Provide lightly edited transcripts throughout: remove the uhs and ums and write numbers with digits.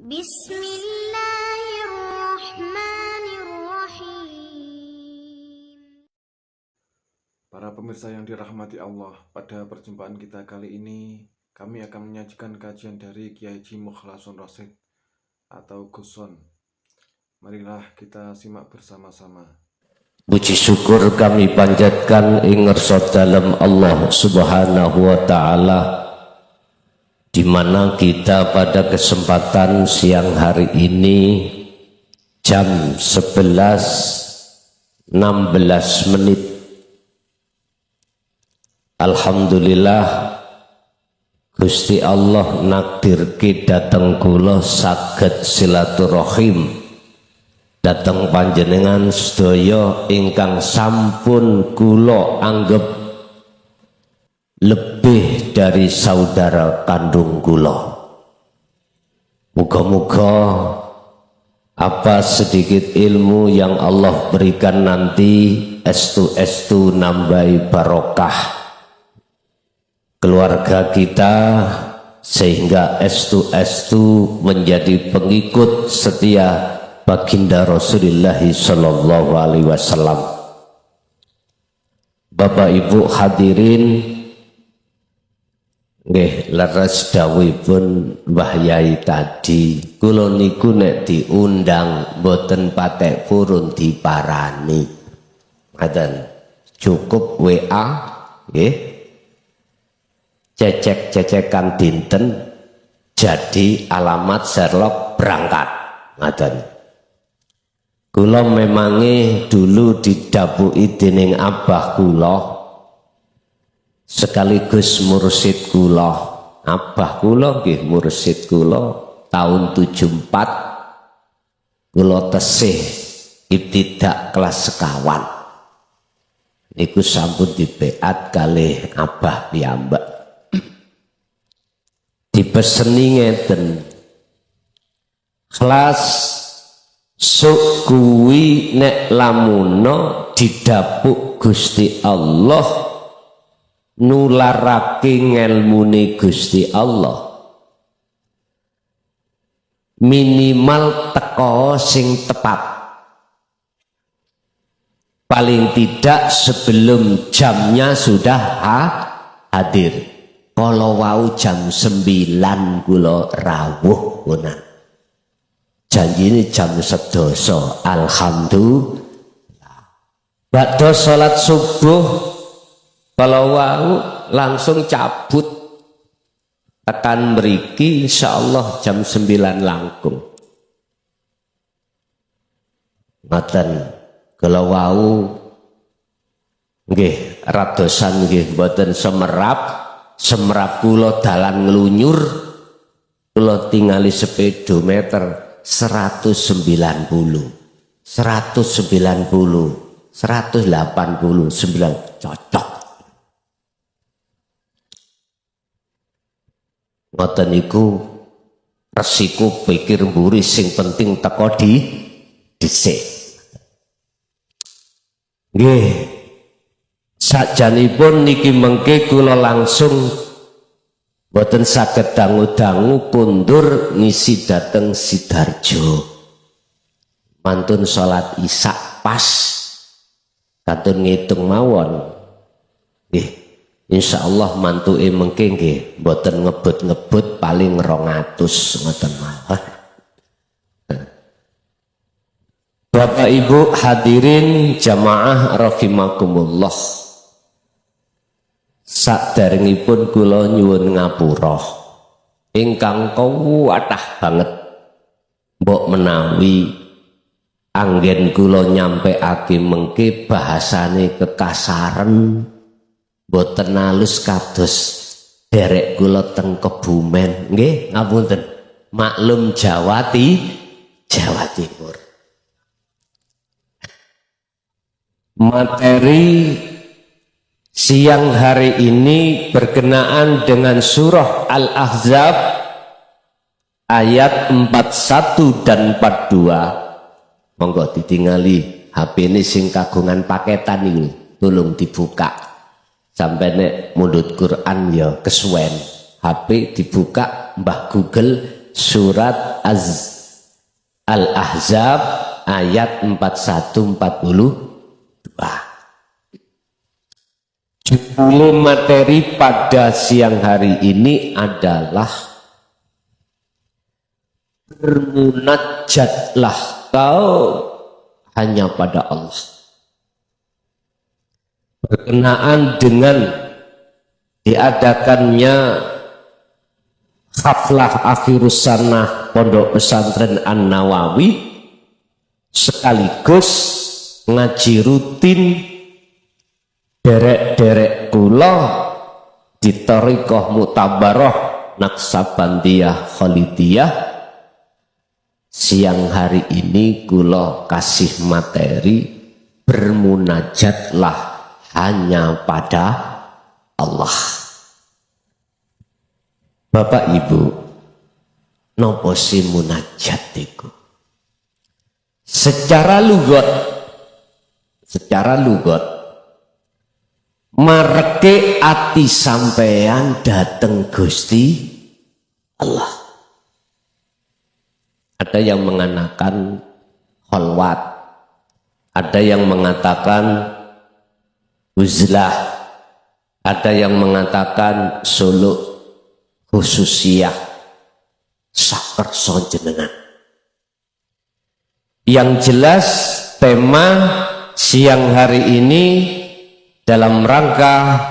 Bismillahirrahmanirrahim. Para pemirsa yang dirahmati Allah, pada perjumpaan kita kali ini kami akan menyajikan kajian dari Kiai Haji Mukhlasun Rosyid atau Guson. Marilah kita simak bersama-sama. Puji syukur kami panjatkan ing ngarsa dalem Allah Subhanahu wa taala, di mana kita pada kesempatan siang hari ini jam 11.16 menit, alhamdulillah Gusti Allah nakdirke dateng kula saged silaturahim dateng panjenengan sedaya ingkang sampun kula anggap lebih dari saudara kandung kula. Muga-muga apa sedikit ilmu yang Allah berikan nanti estu-estu nambahi barokah keluarga kita, sehingga estu-estu menjadi pengikut setia baginda Rasulullah sallallahu alaihi wasallam. Bapak Ibu hadirin, nggih leres dawuhipun Mbah Yai tadi, kula niku nek diundang mboten patek purun diparani. Ngaten, cukup WA nggih. Cecek-cecekan dinten jadi alamat Sherlock berangkat. Ngaten. Kula memangi dulu didabuki dening abah kula sekaligus mursid kula. Abah kula nggih mursid kula tahun 74 kula tesih ibtidak kelas sekawan. Niku sampun dibeat kalih abah piyambak. Dipeseni ngeten, kelas sok kuwi nek lamuno didapuk Gusti Allah nularake ngelmune Gusti Allah, minimal teko sing tepat, paling tidak sebelum jamnya sudah hadir. Kalau wau jam 9 kula rawuh punan, janjine jam 11. Alhamdulillah. Badhe salat subuh kalau wau langsung cabut tekan mriki insyaallah jam 9 langkung. Ngoten kalau wau nggih radosan nggih mboten semerap kula dalan nglunyur, kula tingali speedometer 190, 189 cocok. Ngoten niku resiko pikir mburi, sing penting teko dhisik. Nggih, sakjanipun niki mengke kula langsung boten saged dangu-dangu kundur ngisi dateng Sidarjo. Mantun salat Isya pas katun ngitung mawon. Nggih, insyaallah mantuke mengke nggih boten ngebut-ngebut, paling 200 ngoten mawon. Bapak Ibu hadirin jamaah rahimakumullah, saderengipun kula nyuwun ngapura ingkang kuwatah banget mbok menawi anggen kula nyampeake mengke bahasane kekasaran boten halus kados derek kula teng Kebumen. Nggih ngapunten, maklum Jawa Timur. Materi siang hari ini berkenaan dengan surah Al-Ahzab ayat 41 dan 42. Monggo ditingali HP ini sing kagungan paketan ini, tolong dibuka. Sampai nek mundut Quran ya kesuwen. HP dibuka, Mbah Google surat Al-Ahzab ayat 41-42. Judul materi pada siang hari ini adalah bermunajatlah kau hanya pada Allah. Berkenaan dengan diadakannya haflah akhirus sanah Pondok Pesantren An-Nawawi sekaligus ngaji rutin derek-derek kula di Thariqah Mu'tabarah Naksabandiyah Khalidiyah. Siang hari ini kula kasih materi bermunajatlah hanya pada Allah. Bapak Ibu, nopo si munajat iku? Secara lugot mareke ati sampeyan dateng Gusti Allah. Ada yang mengatakan kholwat, ada yang mengatakan uzlah, ada yang mengatakan suluk khususiyah, sakerso jenengan. Yang jelas tema siang hari ini dalam rangka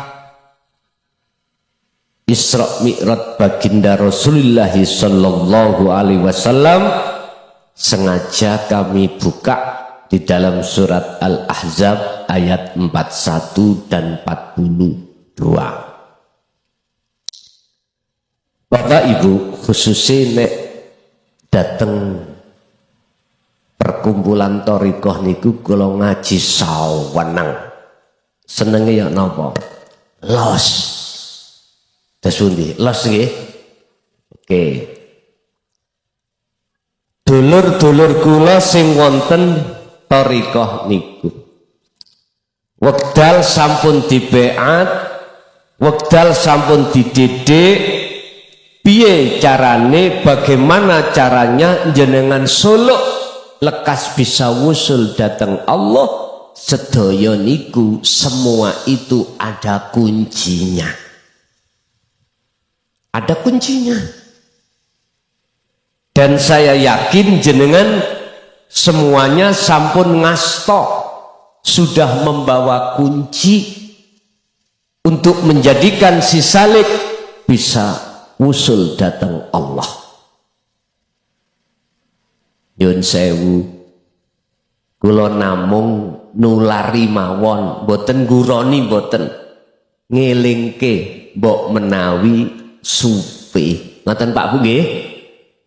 Isra Mi'raj baginda Rasulullah sallallahu alaihi wasallam sengaja kami buka di dalam surat Al-Ahzab ayat 41 dan 42. Bapak Ibu, khususnya nek dateng perkumpulan Thariqah niku kula ngaji sawenang. Senenge ya napa? Los. Desundi, los nggih. Oke. Dulur-dulur kula sing wonten Thariqah niku. Wekdal sampun dibeat, wekdal sampun dididik, piye carane, bagaimana caranya jenengan suluk lekas bisa wusul datang Allah. Sedaya niku semua itu ada kuncinya. Ada kuncinya. Dan saya yakin jenengan semuanya sampun ngasto sudah membawa kunci untuk menjadikan si salik bisa wusul datang Allah. Nyun sewu, kula namung nulari mawon, boten guroni, boten ngelingke mbok menawi supe. Ngoten Pak Bu nggih?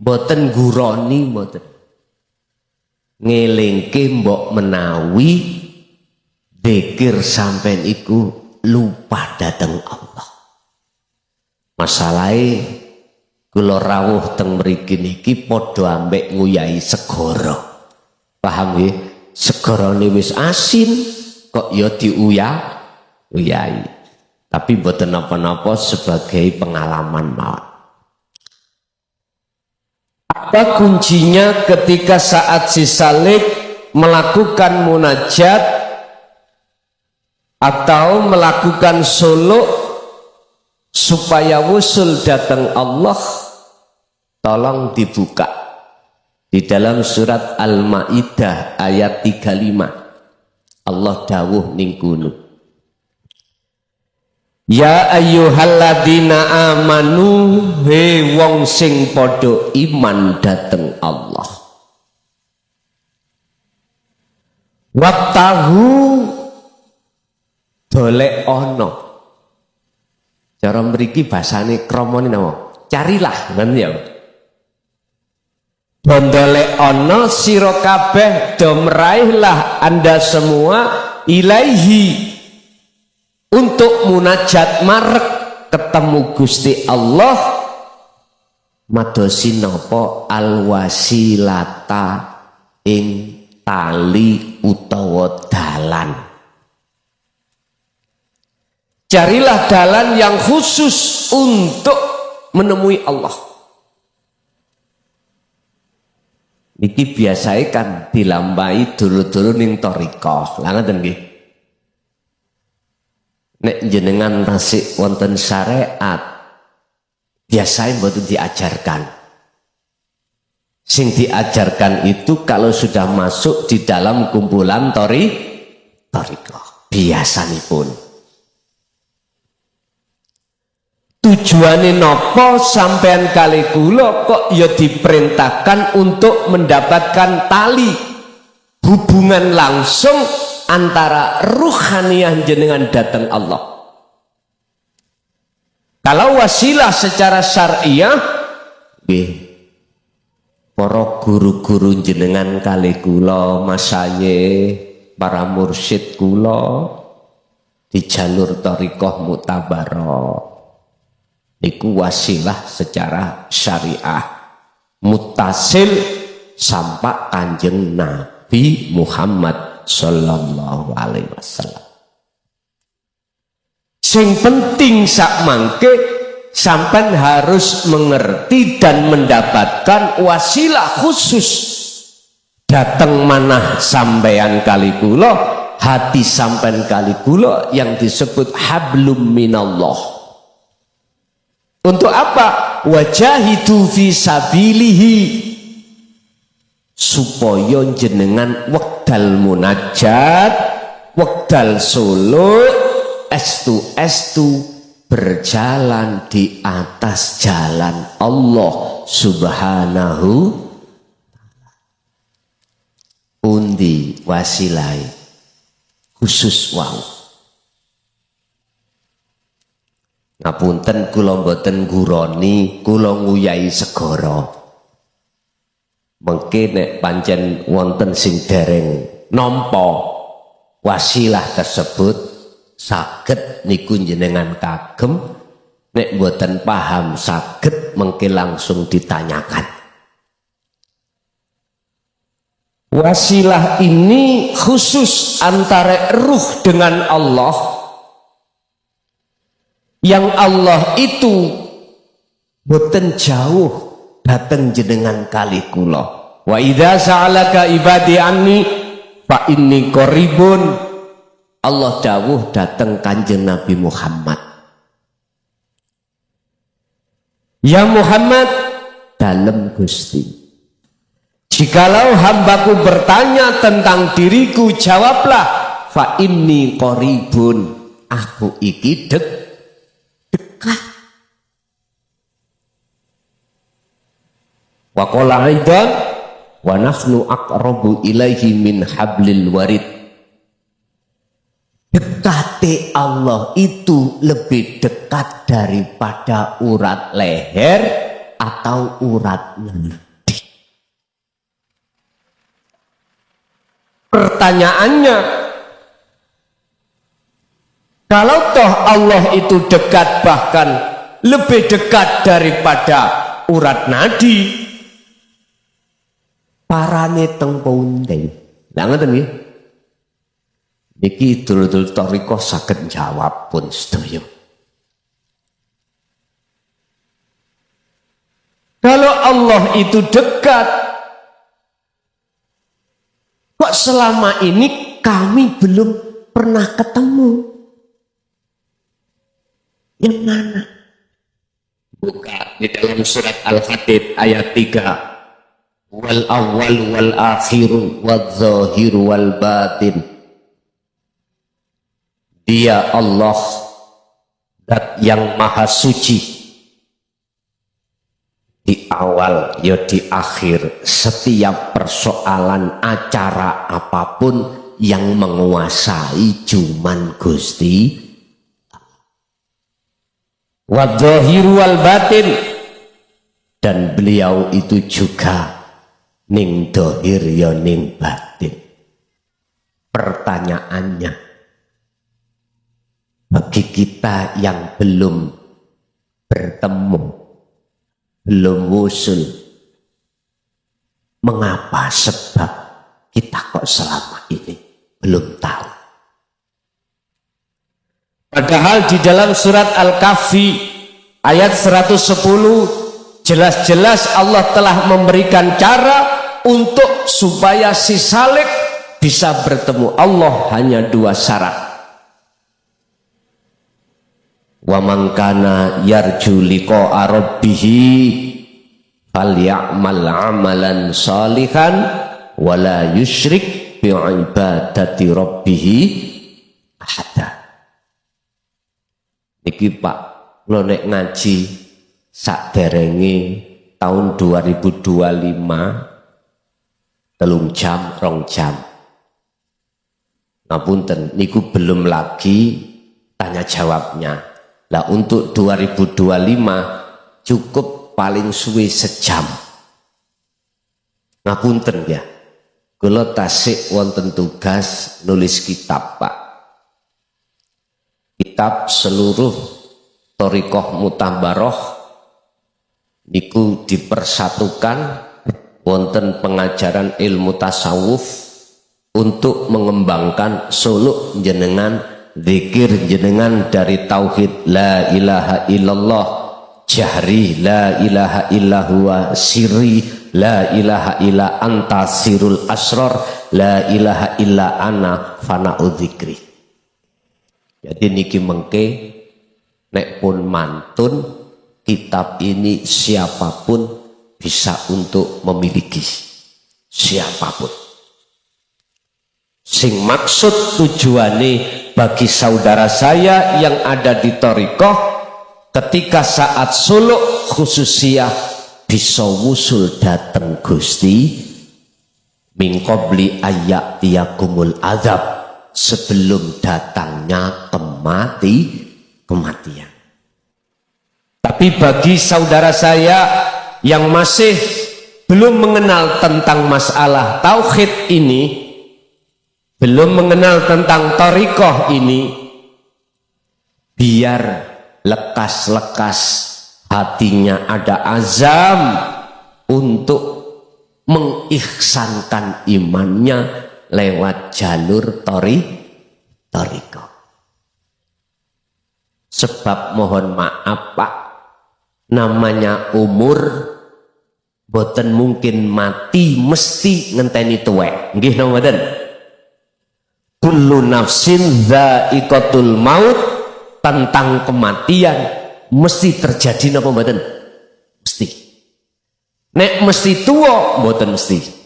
Boten guroni, boten ngelingke mbok menawi dzikir sampean iku lupa dateng Allah. Masalahe kula rawuh teng mriki niki padha ambek nguyai segara. Paham nggih? Segarane wis asin kok ya diuyai. Tapi mboten napa-napa sebagai pengalaman mawon. Apa kuncinya ketika saat si salik melakukan munajat atau melakukan suluk supaya wusul datang Allah? Tolong dibuka di dalam surat Al-Maidah ayat 35. Allah dawuh ning kono. Ya ayyuhalladzina amanu, he wong sing padha iman dateng Allah. Waqtahu dolek ana. Cara mriki basane kramane napa? Carilah, ngoten ya. Bondolek ana sira kabeh do meraihlah Anda semua ilaihi untuk munajat marek ketemu Gusti Allah madosi napa alwasilata ing tali utawa dalan. Carilah dalan yang khusus untuk menemui Allah. Niki biasanya kan dilambai dulu-dulu ning thariqah. Lah ngoten nggih. Nek jenengan tasik wonten syariat biasanya mboten diajarkan. Sing diajarkan itu kalau sudah masuk di dalam kumpulan thariqah. Biasanipun. Tujuane nopo sampean kali kula kok ya diperintahkan untuk mendapatkan tali hubungan langsung antara ruhaniyah jenengan datang Allah. Kalau wasilah secara syariah, para guru-guru jenengan kali kula masaye para mursyid kula di jalur thariqah mutabarok. Iku wasilah secara syariah mutasil sampai Kanjeng Nabi Muhammad sallallahu alaihi wasallam. Sing penting sak mangke sampean harus mengerti dan mendapatkan wasilah khusus datang manah sampean kali kula, hati sampean kali kula yang disebut hablum minallah. Untuk apa? Wajahidu fi sabilihi, supaya jenengan wekdal munajat, wekdal solo, estu berjalan di atas jalan Allah subhanahu. Undi wasilai khusus wau. Ngapunten kula mboten guroni, kula nguyai segara. Mengke nek pancen wonten sing dereng nampa wasilah tersebut saged niku jenengan kagem, nek mboten paham saged mengke langsung ditanyakan. Wasilah ini khusus antara ruh dengan Allah. Yang Allah itu boten jauh datang jenengan kali kula. Wa idza sa'alaka ibadi anni fa inni qaribun. Allah dawuh datang Kanjeng Nabi Muhammad. Ya Muhammad, dalem Gusti. Jikalau hambaku bertanya tentang diriku, jawablah fa inni qaribun. Aku iki dekat. Wa qala aidan wa nahnu aqrabu ilaihi min hablil warid. Dekati Allah itu lebih dekat daripada urat leher atau urat nadi. Pertanyaannya, kalau toh Allah itu dekat, bahkan lebih dekat daripada urat nadi, parane teng pundi? Lah ngoten nggih. Niki dulur-dulur thariqah saged jawab pun sedaya. Kalau Allah itu dekat, kok selama ini kami belum pernah ketemu? Yang mana? Buka di dalam surat Al-Hadid ayat 3. Wal awwal wal akhiru wal zahiru wal batin. Dia Allah, Dat yang maha suci, di awal ya di akhir, setiap persoalan acara apapun yang menguasai cuman Gusti. Wadzahiru wal batin, dan beliau itu juga ning dohir ya ning batin. Pertanyaannya, bagi kita yang belum bertemu, belum wusul, mengapa sebab kita kok selama ini belum tahu? Padahal di dalam surat Al-Kahfi ayat 110 jelas-jelas Allah telah memberikan cara untuk supaya si Saleh bisa bertemu Allah hanya 2 syarat. Wa man kana yarju liqa'a rabbih falyamal amalan salihan wala yusyrik bi ibadati rabbih ahada. Niki Pak, kula nek ngaji saderenge tahun 2025 3 jam 2 jam. Ngapunten niku belum lagi tanya jawabnya. Lah untuk 2025 cukup paling suwe sejam. Ngapunten ya. Kula tasik wonten tugas nulis kitab, Pak. Kitab seluruh thariqah mutambaroh niku dipersatukan wonten pengajaran ilmu tasawuf untuk mengembangkan suluk jenengan, zikir jenengan dari tauhid la ilaha illallah, jahri la ilaha illallah, sirri la ilaha illa anta sirul asror, la ilaha illa ana fana'u dzikri. Jadi niki mengke nek pun mantun kitab ini siapapun bisa untuk memiliki, siapapun. Sing maksud tujuane bagi saudara saya yang ada di thariqah ketika saat suluk khususiyah bisa wusul dateng Gusti min qabli ayyatiyakumul azab, sebelum datangnya kematian. Tapi bagi saudara saya yang masih belum mengenal tentang masalah tauhid ini, belum mengenal tentang thariqah ini, biar lekas-lekas hatinya ada azam untuk mengihsankan imannya lewat jalur thariqah. Sebab mohon maaf Pak, namanya umur boten mungkin mati mesti ngenteni tuwek. Nggih napa mboten? Kullu nafsin dha'iqatul maut, tentang kematian mesti terjadi napa mboten? Mesti. Nek mesti tua mboten mesti.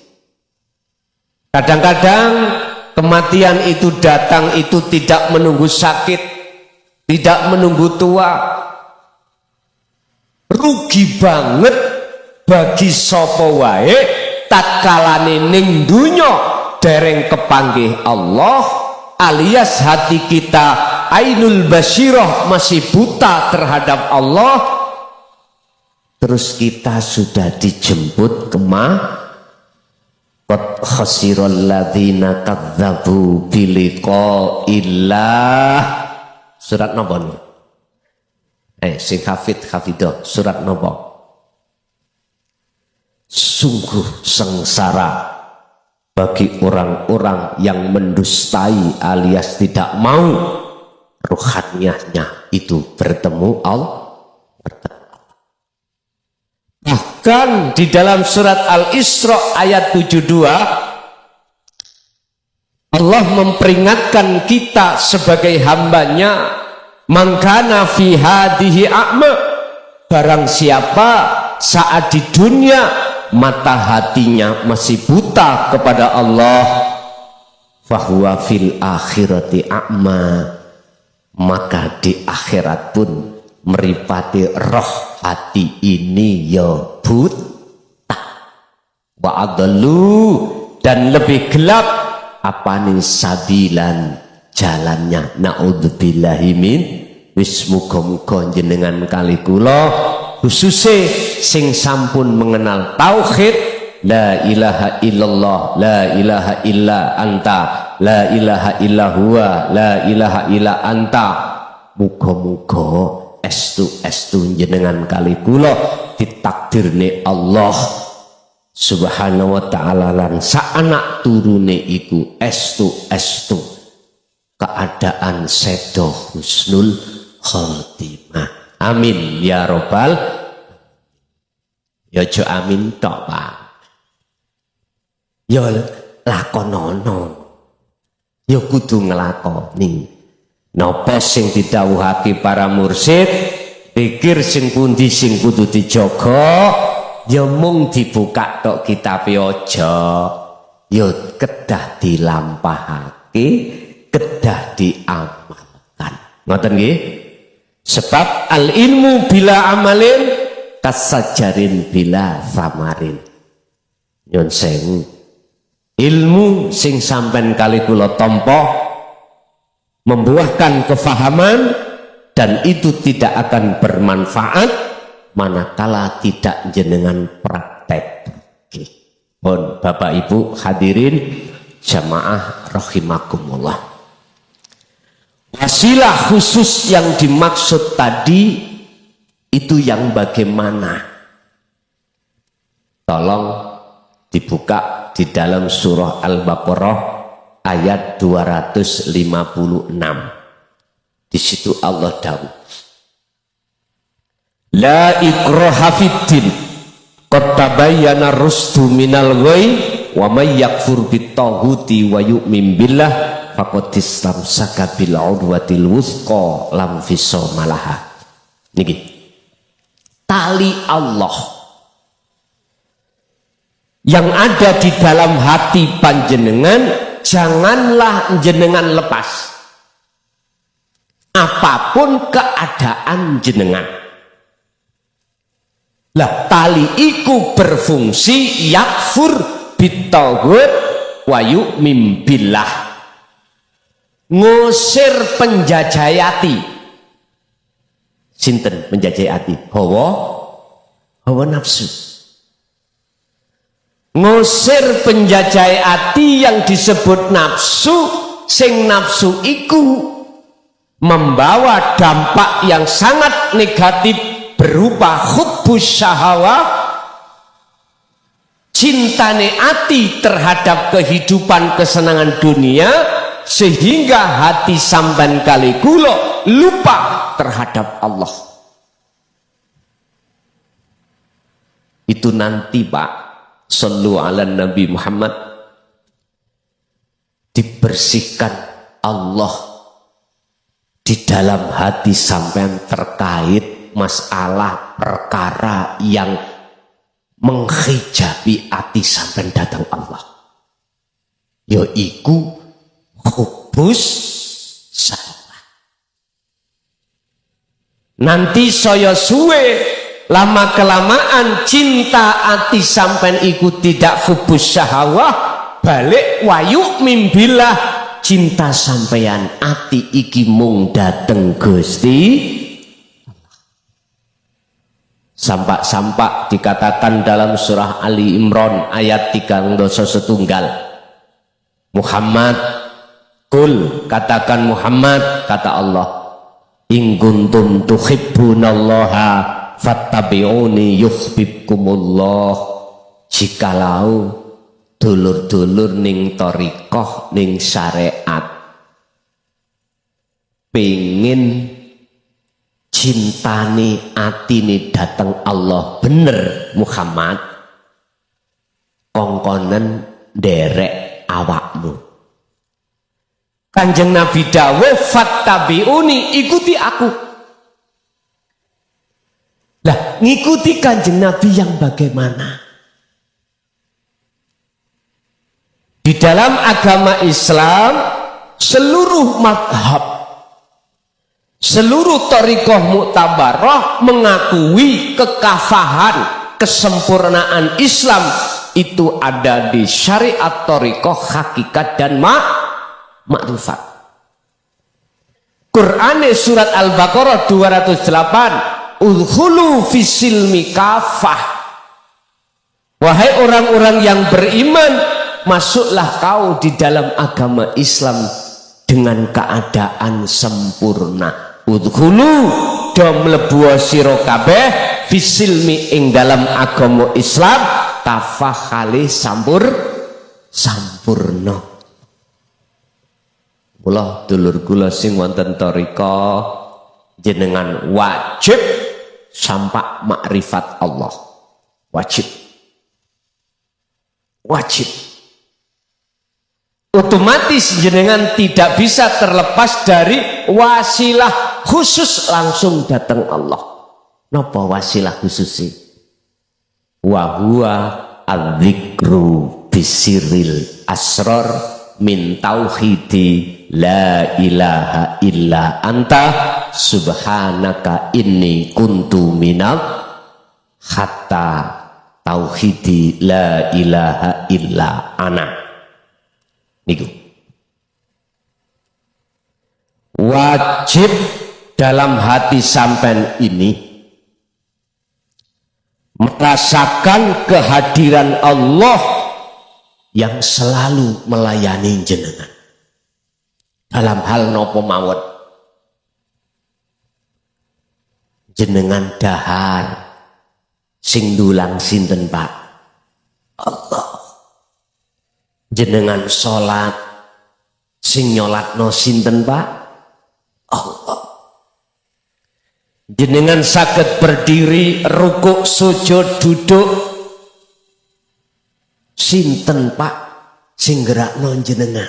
Kadang-kadang kematian itu datang itu tidak menunggu sakit, tidak menunggu tua. Rugi banget bagi sapa wae tatkalane ning dunya dereng kepanggih Allah, alias hati kita ainul basyirah masih buta terhadap Allah, terus kita sudah dijemput qad khasiral ladzina kadzdzabu biliqa'illah. Surat napa niku? Sing hafidah surat napa? Sungguh sengsara bagi orang-orang yang mendustai alias tidak mau ruhaniyahnya itu bertemu Allah. Bahkan di dalam surat Al-Isra ayat 72 Allah memperingatkan kita sebagai hambanya, mangkana fi hadihi a'ma, barang siapa saat di dunia mata hatinya masih buta kepada Allah, fahuwa fil akhirati a'ma, maka di akhirat pun meripati roh hati ini ya buta. Wa adallu, dan lebih gelap apa nih sabilan jalannya, naudzubillahi min, wis muga-muga jenengan kali kula khususnya sing sampun mengenal tauhid la ilaha illallah, la ilaha illa anta, la ilaha illa huwa, la ilaha illa anta, muga-muga estu jenengan kali kula ditakdirne Allah Subhanahu wa ta'ala lan saanak turune iku estu keadaan sedo husnul khotimah. Amin ya robbal. Ya jo amin tok Pak. ya lakonono, ya kudu nglakoni. Napa sing didhawuhake para mursyid, pikir sing pundi sing kudu dijaga, ya mung dibuka tok kitabe aja, ya kedah dilampahake, kedah diamalkan. Ngoten nggih? Sebab al ilmu bila amalin kasajarin bila samarin. Nyun sewu, ilmu sing sampean kali kula tampa membuahkan kefahaman dan itu tidak akan bermanfaat manakala tidak jenengan praktek. Pun Bapak Ibu hadirin jamaah rahimakumullah. Wasilah khusus yang dimaksud tadi itu yang bagaimana? Tolong dibuka di dalam surah Al-Baqarah ayat 256. Di situ Allah dawuh, la ikraha fiddin qad tabayyana rusdu minal ghayy wa may yakfur bit-taghuti wa yu'min billah faqad istamsaka bil 'udwatil wuthqa lam fisama laha. Niki tali Allah yang ada di dalam hati panjenengan janganlah jenengan lepas apapun keadaan jenengan. Lah tali iku berfungsi yakfur bitaghut wa yu'min billah, ngusir penjajayati. Sinten penjajayati? Hawa nafsu. Ngusir penjajah hati yang disebut nafsu, sing nafsu iku membawa dampak yang sangat negatif berupa hubbus syahawat, cintane hati terhadap kehidupan kesenangan dunia, sehingga hati sampan kali kula lupa terhadap Allah. Itu nanti Pak, sallu ala Nabi Muhammad, dibersihkan Allah di dalam hati sampean terkait masalah perkara yang menghijabi hati sampean datang Allah, yaiku hubbus syahwat. Nanti saya suwe lama kelamaan cinta hati sampean iku tidak hubbus syahwat, balik wayu mimbilah cinta sampean hati iki mung dateng Gusti. Sampak-sampak dikatakan dalam surah Ali Imran ayat 3 setunggal, Muhammad kul, katakan Muhammad, kata Allah, in kuntum tuhibbunallaha fattabi'uni yuhibbukumullah. Jikalau dulur-dulur ning thariqah ning syariat pengin cintane atine dateng Allah bener Muhammad, kongkonen derek awakmu. Kanjeng Nabi dawuh fattabi'uni, ikuti aku. Lah, ngikuti kanjeng Nabi yang bagaimana? Di dalam agama Islam, seluruh madhab, seluruh thariqah mu'tabarah mengakui kekafahan, kesempurnaan Islam itu ada di syariat thariqah hakikat dan makrifat. Qur'ane surat Al-Baqarah 208, udkhulu fisilmi kafah, wahai orang-orang yang beriman, masuklah kau di dalam agama Islam dengan keadaan sempurna. Udkhulu do mlebu sira kabeh fisilmi ing dalam agama Islam kafah kali sampurna. Kula dulur kula sing wonten thariqah jenengan wajib sampak makrifat Allah, wajib otomatis jenengan tidak bisa terlepas dari wasilah khusus langsung datang Allah. Napa wasilah khusus? Wa huwa adzikru bisiril asrar min tauhidi la ilaha illa anta subhanaka inni kuntu minal hatta tauhidi la ilaha illa ana. Niku wajib dalam hati sampean ini merasakan kehadiran Allah yang selalu melayani jenengan dalam hal nopo mawon. Jenengan dahar sing dulang sinten Pak? Allah. Jenengan salat sing nyolatno sinten Pak? Allah. Jenengan saged berdiri rukuk sujud duduk sinten Pak sing gerakno jenengan?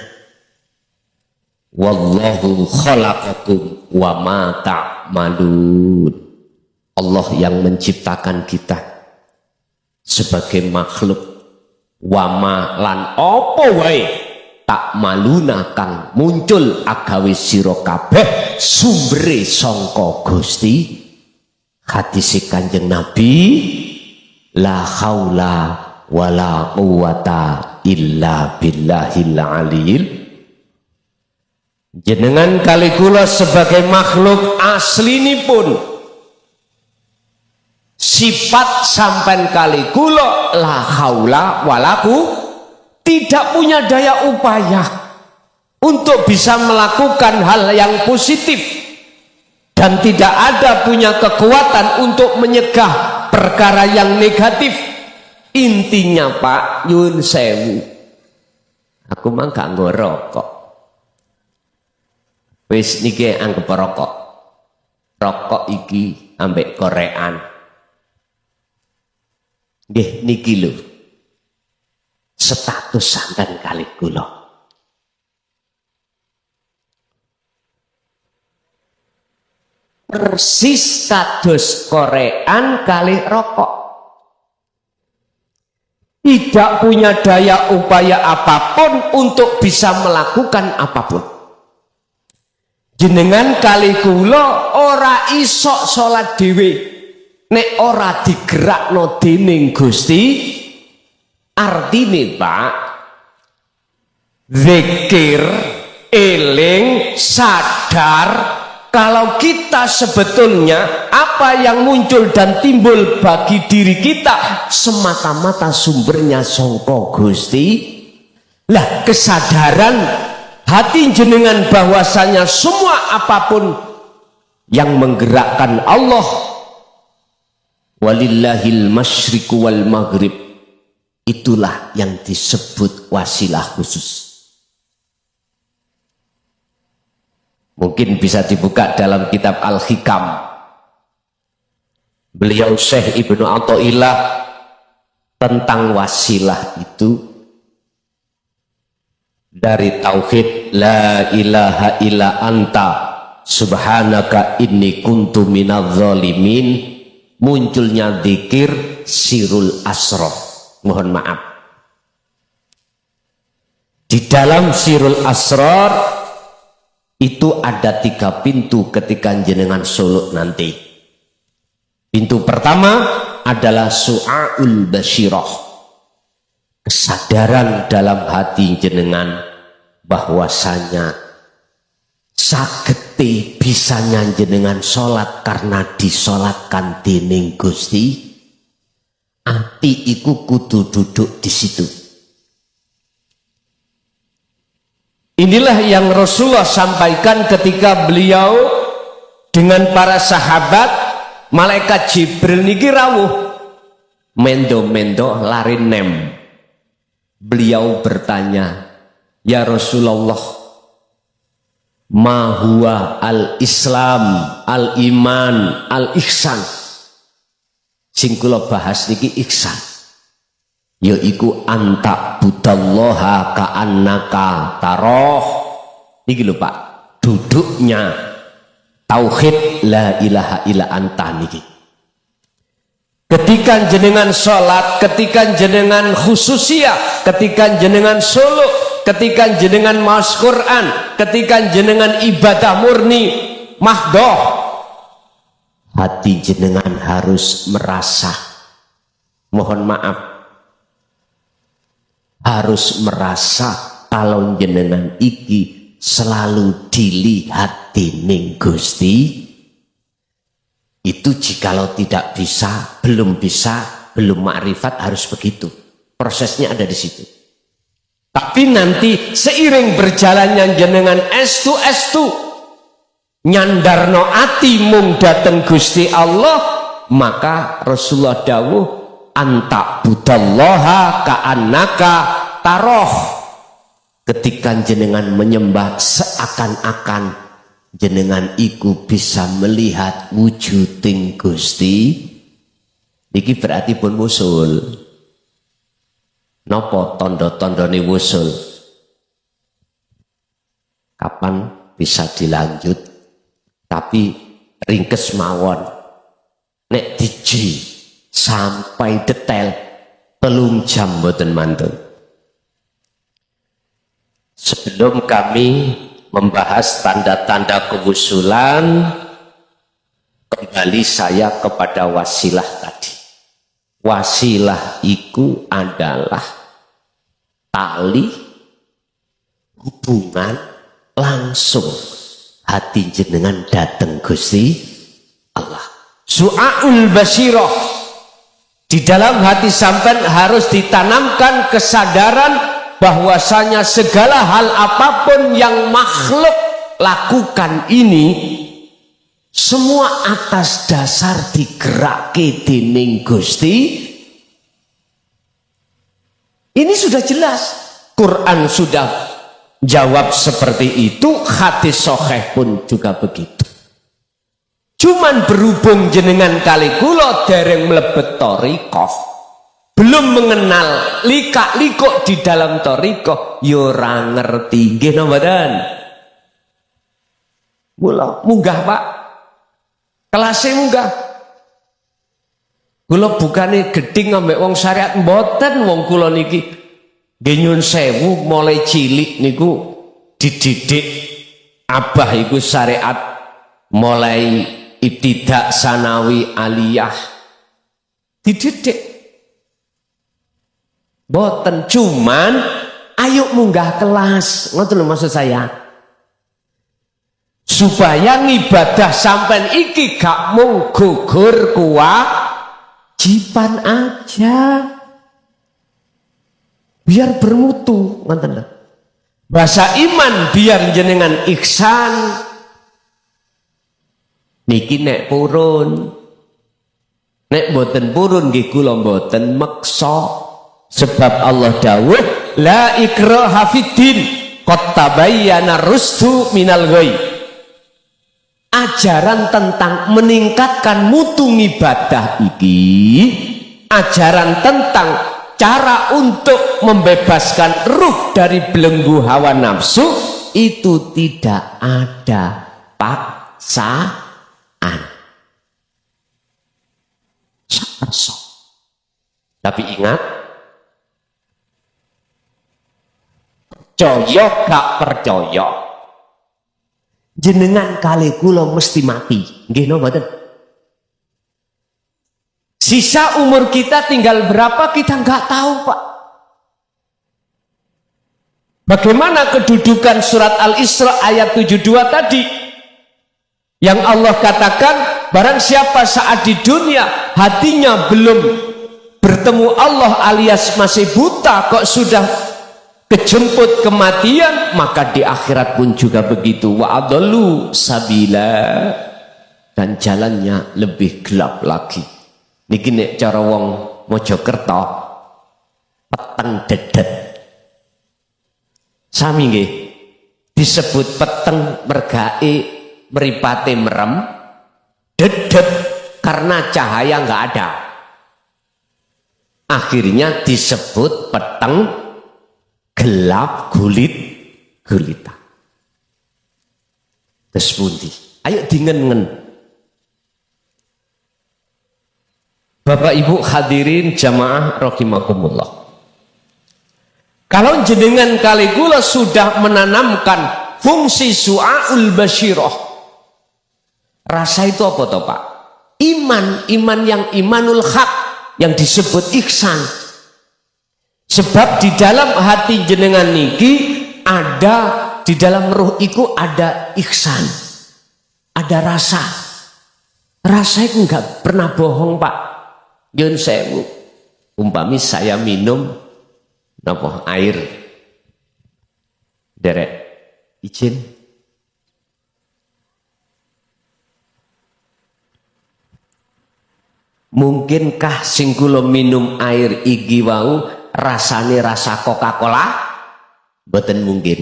Wallahu khalaqakum wa ma ta'malun. Allah yang menciptakan kita sebagai makhluk wa ma lan apa wae tak maluna kang muncul agawe sira kabeh sumbere sangka Gusti. Hadis Kanjeng Nabi, la haula wala quwata illa billahil aliyil. Jenengan kali kula sebagai makhluk aslinipun sifat sampean kali kula la haula wala quwata, tidak punya daya upaya untuk bisa melakukan hal yang positif dan tidak ada punya kekuatan untuk menyegah perkara yang negatif. Intinya Pak, nyuwun sewu, aku mah gak ngerokok. Wis niki anggap rokok. Rokok iki ambek korean. Nggih niki lho status sampean kali kula. Persis kados korean kali rokok. Tidak punya daya upaya apapun untuk bisa melakukan apapun. Jenengan kali kula ora isok salat dhewe nek ora digerakno dening Gusti. Artine Pak, zikir, eling, sadar kalau kita sebetulnya apa yang muncul dan timbul bagi diri kita semata-mata sumbernya sangka Gusti. Lah kesadaran hati jenengan bahwasanya semua apapun yang menggerakkan Allah, walillahil masyriqu wal maghrib, itulah yang disebut wasilah khusus. Mungkin bisa dibuka dalam kitab Al-Hikam. Beliau Syekh Ibnu Athaillah tentang wasilah itu dari tauhid la ilaha illa anta subhanaka inni kuntu minadz zalimin munculnya zikir sirul asrar. Mohon maaf, di dalam sirul asrar itu ada 3 pintu ketika jenengan suluk nanti. Pintu pertama adalah su'aul basyirah, kesadaran dalam hati jenengan bahwasanya sagete bisanya jenengan sholat karena disolatkan dening Gusti. Ati iku kudu duduk di situ. Inilah yang Rasulullah sampaikan ketika beliau dengan para sahabat. Malaikat Jibril niki rawuh mendo-mendo lari nem. Beliau bertanya, ya Rasulullah, ma huwa al-Islam, al-iman, al-ihsan. Sing kula bahas niki ihsan. yaiku anta budallaha ka'annaka taroh. Iki lho Pak, duduknya tauhid la ilaha illa anta niki. Ketika jenengan sholat, ketika jenengan khususiyah, ketika jenengan suluk, ketika jenengan maos Quran, ketika jenengan ibadah murni mahdoh, hati jenengan harus merasa, mohon maaf, harus merasa kalau jenengan iki selalu dilihat dening Gusti. Itu jikalau tidak bisa, belum makrifat, harus begitu. Prosesnya ada di situ. Tapi nanti seiring berjalannya jenengan estu nyandarno ati mung dateng Gusti Allah, maka Rasulullah dawuh anta budallaha ka'annaka taroh. Ketika jenengan menyembah seakan-akan jenengan iku bisa melihat wujuding Gusti, iki berarti pun wusul. Napa tondo-tondone wusul? Kapan bisa dilanjut? Tapi ringkes mawon. Nek diji sampai detail 3 jam mboten mantun. Sebelum kami membahas tanda-tanda kewusulan, kembali saya kepada wasilah tadi. Wasilah itu adalah tali hubungan langsung hati jenengan dateng Gusti Allah. Su'aul basirah, di dalam hati sampean harus ditanamkan kesadaran bahwasanya segala hal apapun yang makhluk lakukan ini semua atas dasar digerake dening Gusti. Ini sudah jelas, Quran sudah jawab seperti itu, hadis sahih pun juga begitu. Cuman berhubung jenengan kali kula dereng mlebet thariqah, belum mengenal likak-likuk di dalam thariqah, yo ora ngerti. Nggih napa mboten? Mula munggah Pak. Kelasé munggah. Kula bukane gedhing ambek wong syariat mboten, wong kula niki nggih nyun sewu mulai cilik niku dididik abah iku syariat mulai ibtidak sanawi aliyah dididik. Boten, cuman ayo munggah kelas, ngoten lho maksud saya, supaya ngibadah sampean iki gak mung gugur kewajiban aja, biar bermutu, ngoten lho. Bahasa iman biar jenengan ihsan. Niki nek purun, nek boten purun nggih kula boten meksa. Sebab Allah dawuh la ikraha fiddin qad tabayyana rusdu minal ghayy. Ajaran tentang meningkatkan mutu ibadah iki, ajaran tentang cara untuk membebaskan ruh dari belenggu hawa nafsu, itu tidak ada paksaan. Tapi ingat, percaya gak percaya, jenengan kali kula mesti mati. Nggih napa mboten? Sisa umur kita tinggal berapa kita nggak tahu Pak. Bagaimana kedudukan surat Al-Isra ayat 72 tadi, yang Allah katakan barang siapa saat di dunia hatinya belum bertemu Allah alias masih buta kok sudah kejemput kematian, maka di akhirat pun juga begitu. Wa adallu sabila, dan jalannya lebih gelap lagi. Niki nek cara wong Mojokerto peteng dedet. Sami nggih disebut peteng mergae mripate merem, dedet karena cahaya nggak ada. akhirnya disebut peteng gelap gulita. Terus pundi? Ayo dingen-ngen. Bapak Ibu hadirin jamaah rahimakumullah. Kalau jenengan kali kula sudah menanamkan fungsi su'aul basyirah. Rasa itu apa toh Pak? Iman yang imanul haq, yang disebut ihsan. Sebab di dalam hati jenengan niki ada, di dalam ruh iku ada ihsan, ada rasa. Rasa itu enggak pernah bohong Pak. Yun sewu, umpami saya minum napa air, derek izin. Mungkinkah sing kula minum air iki wau rasane rasa Coca-Cola? Mboten mungkin.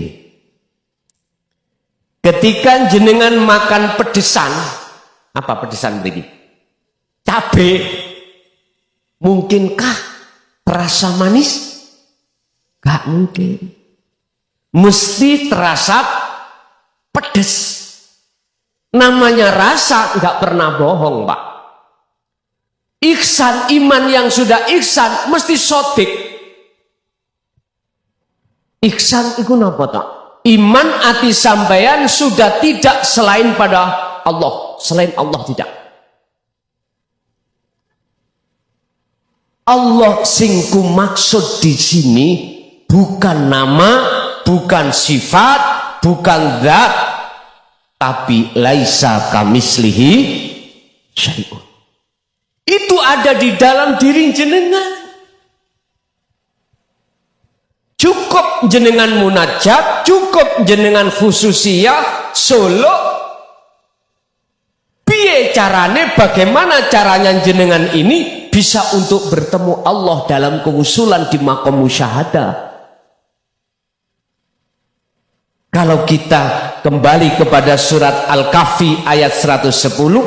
Ketika jenengan makan pedesan, apa pedesan begini? Cabe. Mungkinkah terasa manis? Gak mungkin. Mesti terasa pedes. Namanya rasa gak pernah bohong Pak. Ihsan, iman yang sudah ihsan mesti sodik. Ihsan itu apa tak? Iman ati sampeyan sudah tidak selain pada Allah, selain Allah tidak. Allah sing ku maksud di sini bukan nama, bukan sifat, bukan zat, tapi laisa kamislihi syai'un. Itu ada di dalam diri jenengan. Cukup jenengan munajat, cukup jenengan khususiyah, solo. Piye carane, bagaimana caranya jenengan ini bisa untuk bertemu Allah dalam kewusulan di maqam musyahadah. Kalau kita kembali kepada surat Al-Kahfi ayat 110,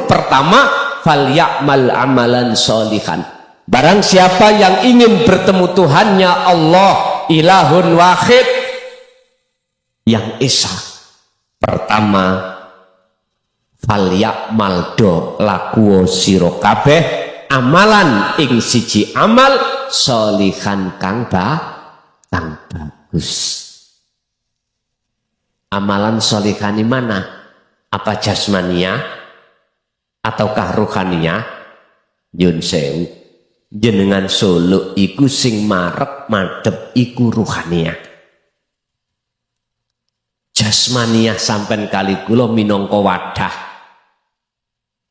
pertama, falyamal amalan sholihan. Barang siapa yang ingin bertemu Tuhannya Allah, ilahun wahid, yang esa, pertama, falyamal do lakuo siro kabeh amalan ing siji amal sholihan kang bagus. Amalan sholihan mana? Apa jasmania ataukah ruhania? Yun sewu, jenengan solo iku sing marep madhep iku ruhania. Jasmania sampen kali kula minangka wadah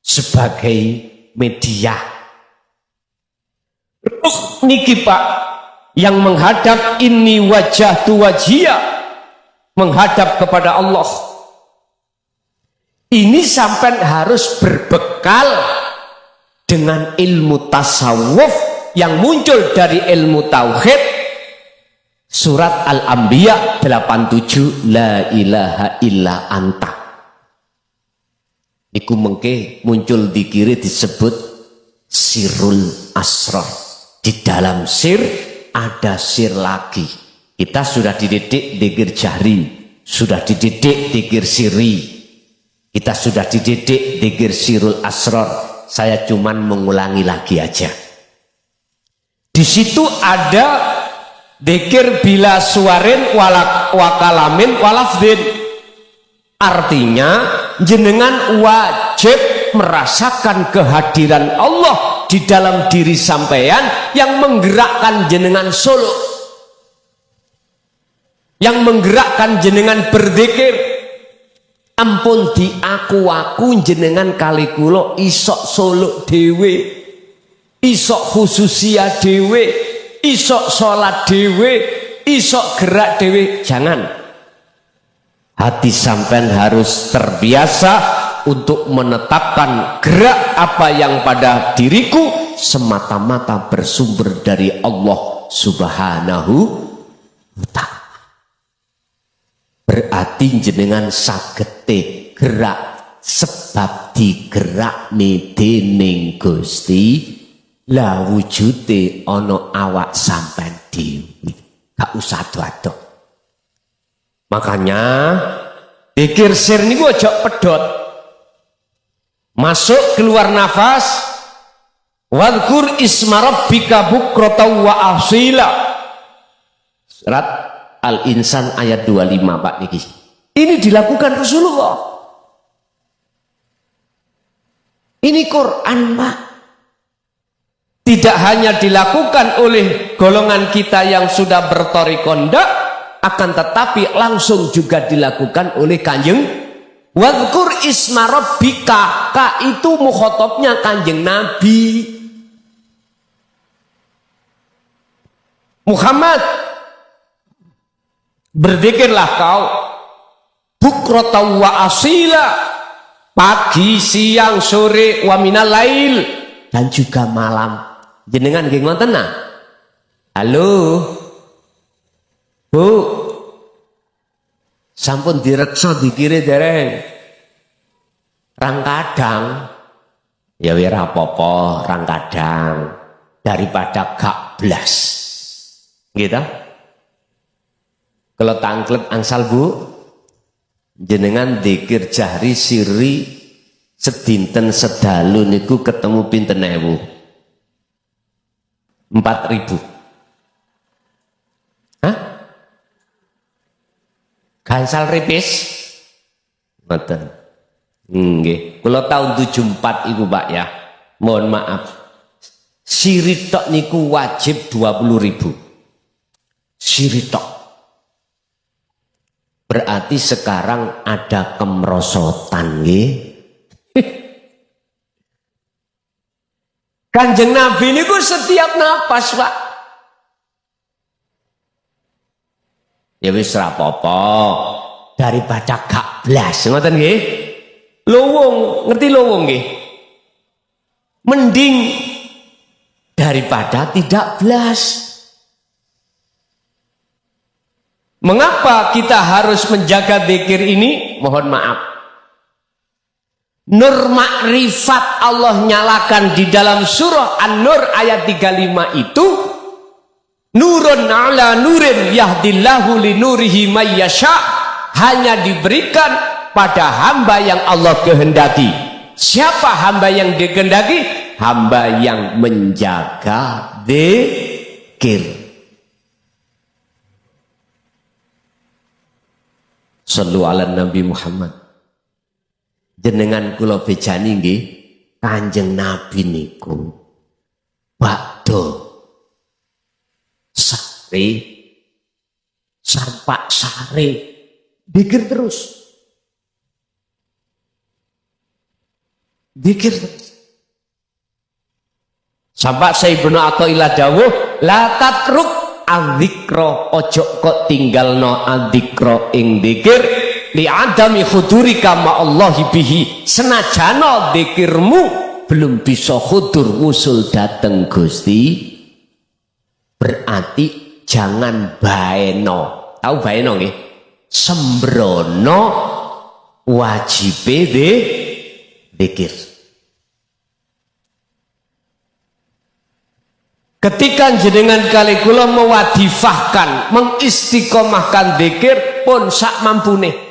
sebagai media. Ruh niki Pak yang menghadap inni wajah tu wajia, menghadap kepada Allah. Ini sampai harus berbekal dengan ilmu tasawuf yang muncul dari ilmu tauhid. Surat Al-Anbiya 87, la ilaha illa anta. Iku mengke muncul dikiri disebut sirul asrar. Di dalam sir ada sir lagi. Kita sudah dididik dikir jahri, sudah dididik dikir siri, kita sudah dididik dikir sirul asrar. Saya cuman mengulangi lagi aja. Di situ ada dikir bila suarin wakalamin walafdin. Artinya jenengan wajib merasakan kehadiran Allah di dalam diri sampeyan yang menggerakkan jenengan solo, yang menggerakkan jenengan berzikir. Ampun diaku-aku jenengan kali kula isok solo dewe, isok khususia dewe, isok sholat dewe, isok gerak dewe. Jangan. Hati sampean harus terbiasa untuk menetapkan gerak apa yang pada diriku semata-mata bersumber dari Allah Subhanahu wa ta'ala. Berarti jenengan sagete gerak sebab digerakne dening Gusti lah wujude ana awak sampean dhewe. Gak usah ado-ado. Makanya zikir sir niku aja pedhot. Masuk keluar nafas. Wadhkur isma rabbika bukratan wa asila. Surat Al-Insan ayat 25 Pak niki. Ini dilakukan Rasulullah. Ini Quran Pak. Tidak hanya dilakukan oleh golongan kita yang sudah bertorikonda, akan tetapi langsung juga dilakukan oleh Kanjeng. Wadhkur isma rabbika, ka itu mukhatabnya Kanjeng Nabi Muhammad. Berzikirlah kau bukratan wa asila, pagi, siang, sore, wa minal lail, dan juga malam. Jenengan nggih ngoten nah? Halo. Bu. Sampun direksa dikire dereng. Rang kadang ya ora apa-apa, rang kadang daripada gak blas. Gitu. Kalau tangklet angsal Bu, jenengan dzikir jahri sirri sedinten sedalu niku ketemu pinten ewu? 4.000. Hah? Gansal ripis? Ngoten. Nggih, kula tahun 74 iku Pak ya. Mohon maaf. Siri tok niku wajib 20.000. Siri tok. Berarti sekarang ada kemerosotan nggih. Kanjeng Nabi niku setiap napas Pak. Ya wis ra apa-apa daripada gak blas, ngoten nggih. Lowong, ngerti lowong nggih? Mending daripada tidak blas. Mengapa kita harus menjaga zikir ini? Mohon maaf. Nur makrifat Allah nyalakan di dalam surah An-Nur ayat 35 itu, nurun ala nurin yahdillahu li nurihi may yasha, hanya diberikan pada hamba yang Allah kehendaki. Siapa hamba yang dikehendaki? Hamba yang menjaga zikir. Sallu ala Nabi Muhammad. Jenengan kula bejani nggih, Kanjeng Nabi niku bakdo sare sampak sare dikir terus. Dikir terus. Sampak Sayyidina Athaillah dawuh, la tatruk adzikra, ojo kok tinggalno adzikra ing dikir. Li adami hudurika ma'allahi bihi, senajana dzikirmu belum bisa hudur wusul dateng Gusti, berarti jangan baeno. Tahu baeno nggih? Sembrono wajibe dzikir. Ketika jenengan kali kula mewadifahkan, mengistiqomahkan dzikir pun sak mampune.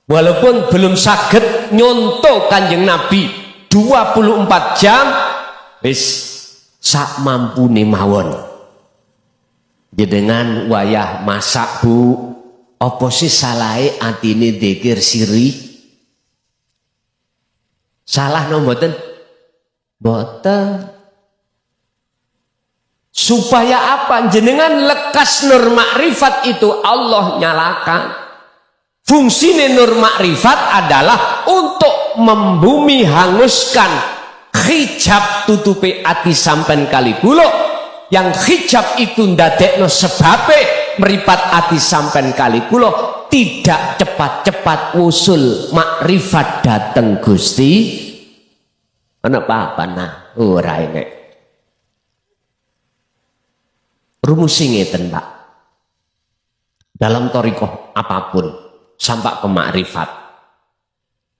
Walaupun belum saged nyonto Kanjeng Nabi 24 jam, wis sak mampune mawon. Jenengan wayah masak Bu, apa sih salahe atine dzikir siri? Salah no mboten? Mboten. Supaya apa? Jenengan lekas nur makrifat itu Allah nyalakan. Fungsinya nur makrifat adalah untuk membumi hanguskan hijab tutupi ati sampen kali kula, yang hijab itu ndadekno sebabe meripat ati sampen kali kula tidak cepat-cepat usul makrifat dateng Gusti. Ana apa-apa nah ora enek. Rumusi ngeten Pak. Dalam thariqah apapun sampai ke makrifat,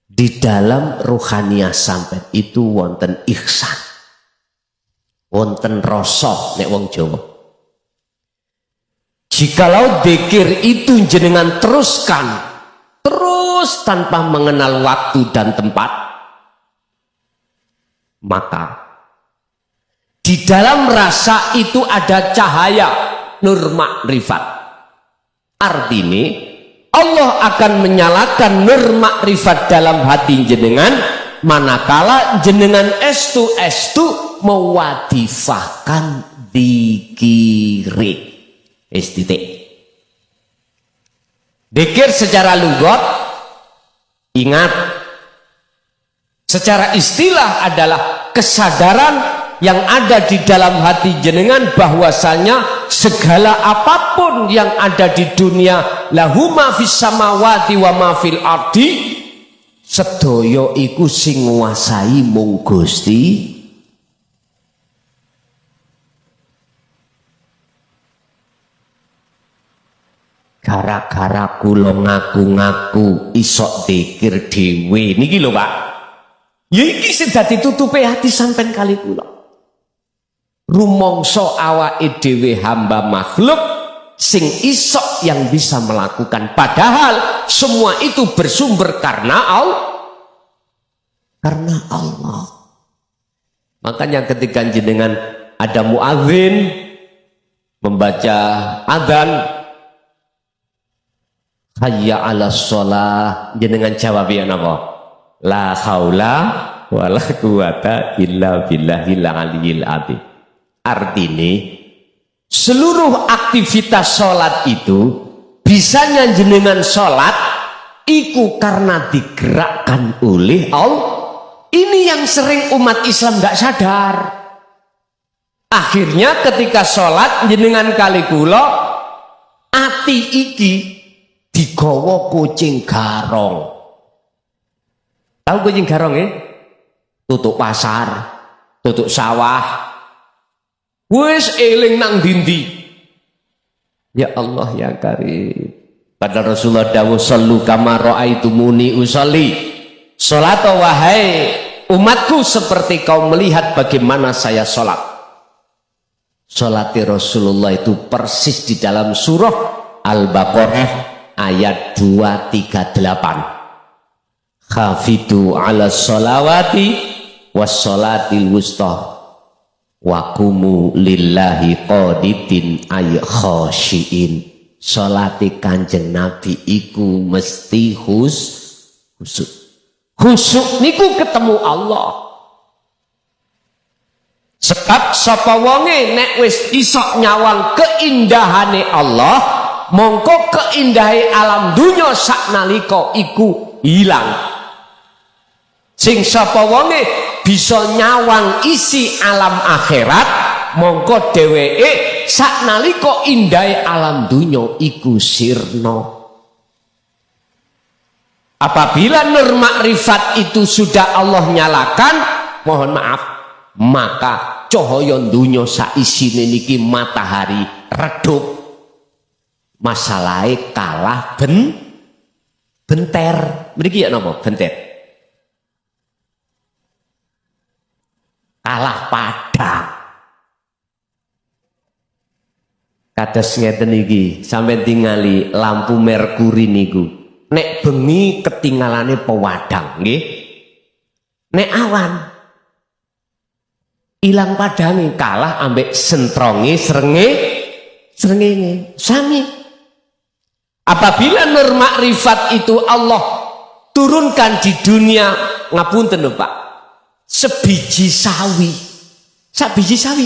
di dalam ruhaniyah sampai itu wonten ihsan. wonten rasa nek wong Jawa. Jikalau dzikir itu jenengan teruskan terus tanpa mengenal waktu dan tempat, maka di dalam rasa itu ada cahaya nur makrifat. Artinya Allah akan menyalakan nur makrifat dalam hati jenengan manakala jenengan estu mewadifahkan dikiri. Titik. Dikir secara lugat, ingat, secara istilah adalah kesadaran yang ada di dalam hati jenengan bahwasanya segala apapun yang ada di dunia, lahu ma fis samawati wa ma fil ardi, sedaya iku sing nguasai mung Gusti. Gara-gara kula ngaku-ngaku isok dzikir dhewe niki lho Pak. Ya iki sing dadi tutupe hati sampean kali kula. Rumangsa awake dhewe hamba makhluk sing isok yang bisa melakukan, padahal semua itu bersumber karena Allah. Makanya ketika jenengan ada muadzin membaca adzan, hayya 'alas shalah, jenengan jawab ya napa? La haula wala quwata illa billahil aliyil azim. Artinya seluruh aktivitas sholat itu bisanya jenengan sholat iku karena digerakkan oleh Allah. Ini yang sering umat Islam nggak sadar. Akhirnya ketika sholat jenengan kali kula ati iki digawa kucing garong. Tahu kucing garong ya? Tutuk pasar, tutuk sawah. Wis eling nang dindi. Ya Allah ya Karim. Pada Rasulullah dawuh sallu kama raaitumuni usolli. Salat wahai umatku seperti kau melihat bagaimana saya salat. Salat Rasulullah itu persis di dalam surah Al-Baqarah ayat 238. Khafitu ala sholawati was sholatil wusta wa qumu lillahi qanitin ay khashiin. Sholati Kanjeng Nabi iku mesti khusyuk. Khusyuk niku ketemu Allah. Sebab sapa wonge nek wis iso nyawang keindahane Allah, mongko keindahe alam dunya saknalika iku hilang. Sing sapa wonge bisa nyawang isi alam akhirat, mongko dheweke saknalika indahe alam dunya iku sirna. Apabila nur makrifat itu sudah Allah nyalakan, mohon maaf, maka cahaya dunya saisine niki matahari redup. Masalahe kalah benter. Mriki ya napa benter? Kalah padang. Kados ngeten iki, sampeyan tingali lampu merkuri niku. Nek bengi ketinggalane pewadang, nggih. Nek awan ilang padange, kalah ambek sentronge srengenge. Sami. Apabila nur makrifat itu Allah turunkan di dunia, ngapunten lho Pak, sebiji sawi, sabiji sawi,